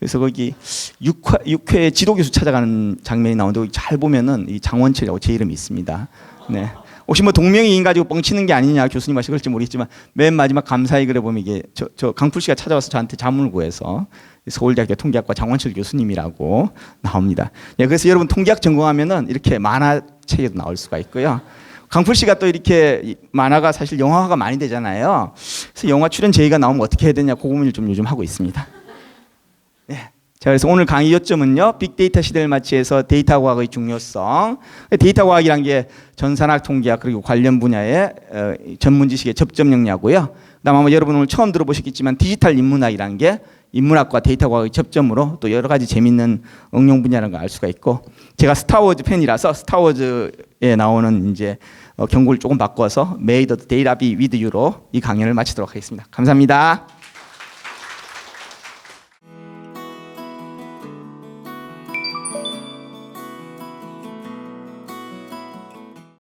그래서 거기 6회 지도 교수 찾아가는 장면이 나오는데 거기 잘 보면은 이 장원철이라고 제 이름이 있습니다. 네. 혹시 뭐 동명이인 가지고 뻥치는 게 아니냐 교수님 하시 그럴지 모르겠지만 맨 마지막 감사의 글에 보면 이게 저 강풀 씨가 찾아와서 저한테 자문을 구해서 서울대학교 통계학과 장원철 교수님이라고 나옵니다. 예, 그래서 여러분 통계학 전공하면은 이렇게 만화책에도 나올 수가 있고요. 강풀 씨가 또 이렇게 만화가 사실 영화화가 많이 되잖아요. 그래서 영화 출연 제의가 나오면 어떻게 해야 되냐 그 고민을 좀 요즘 하고 있습니다. 예. 자, 그래서 오늘 강의 요점은요, 빅데이터 시대를 맞이해서 데이터 과학의 중요성. 데이터 과학이란 게 전산학, 통계학 그리고 관련 분야의 전문 지식의 접점 역량이고요. 그다음 아마 여러분 오늘 처음 들어보셨겠지만 디지털 인문학이라는 게 인문학과 데이터 과학의 접점으로 또 여러 가지 재밌는 응용 분야라는 걸 알 수가 있고, 제가 스타워즈 팬이라서 스타워즈에 나오는 이제 경고를 조금 바꿔서 May the data be with you로 이 강연을 마치도록 하겠습니다. 감사합니다.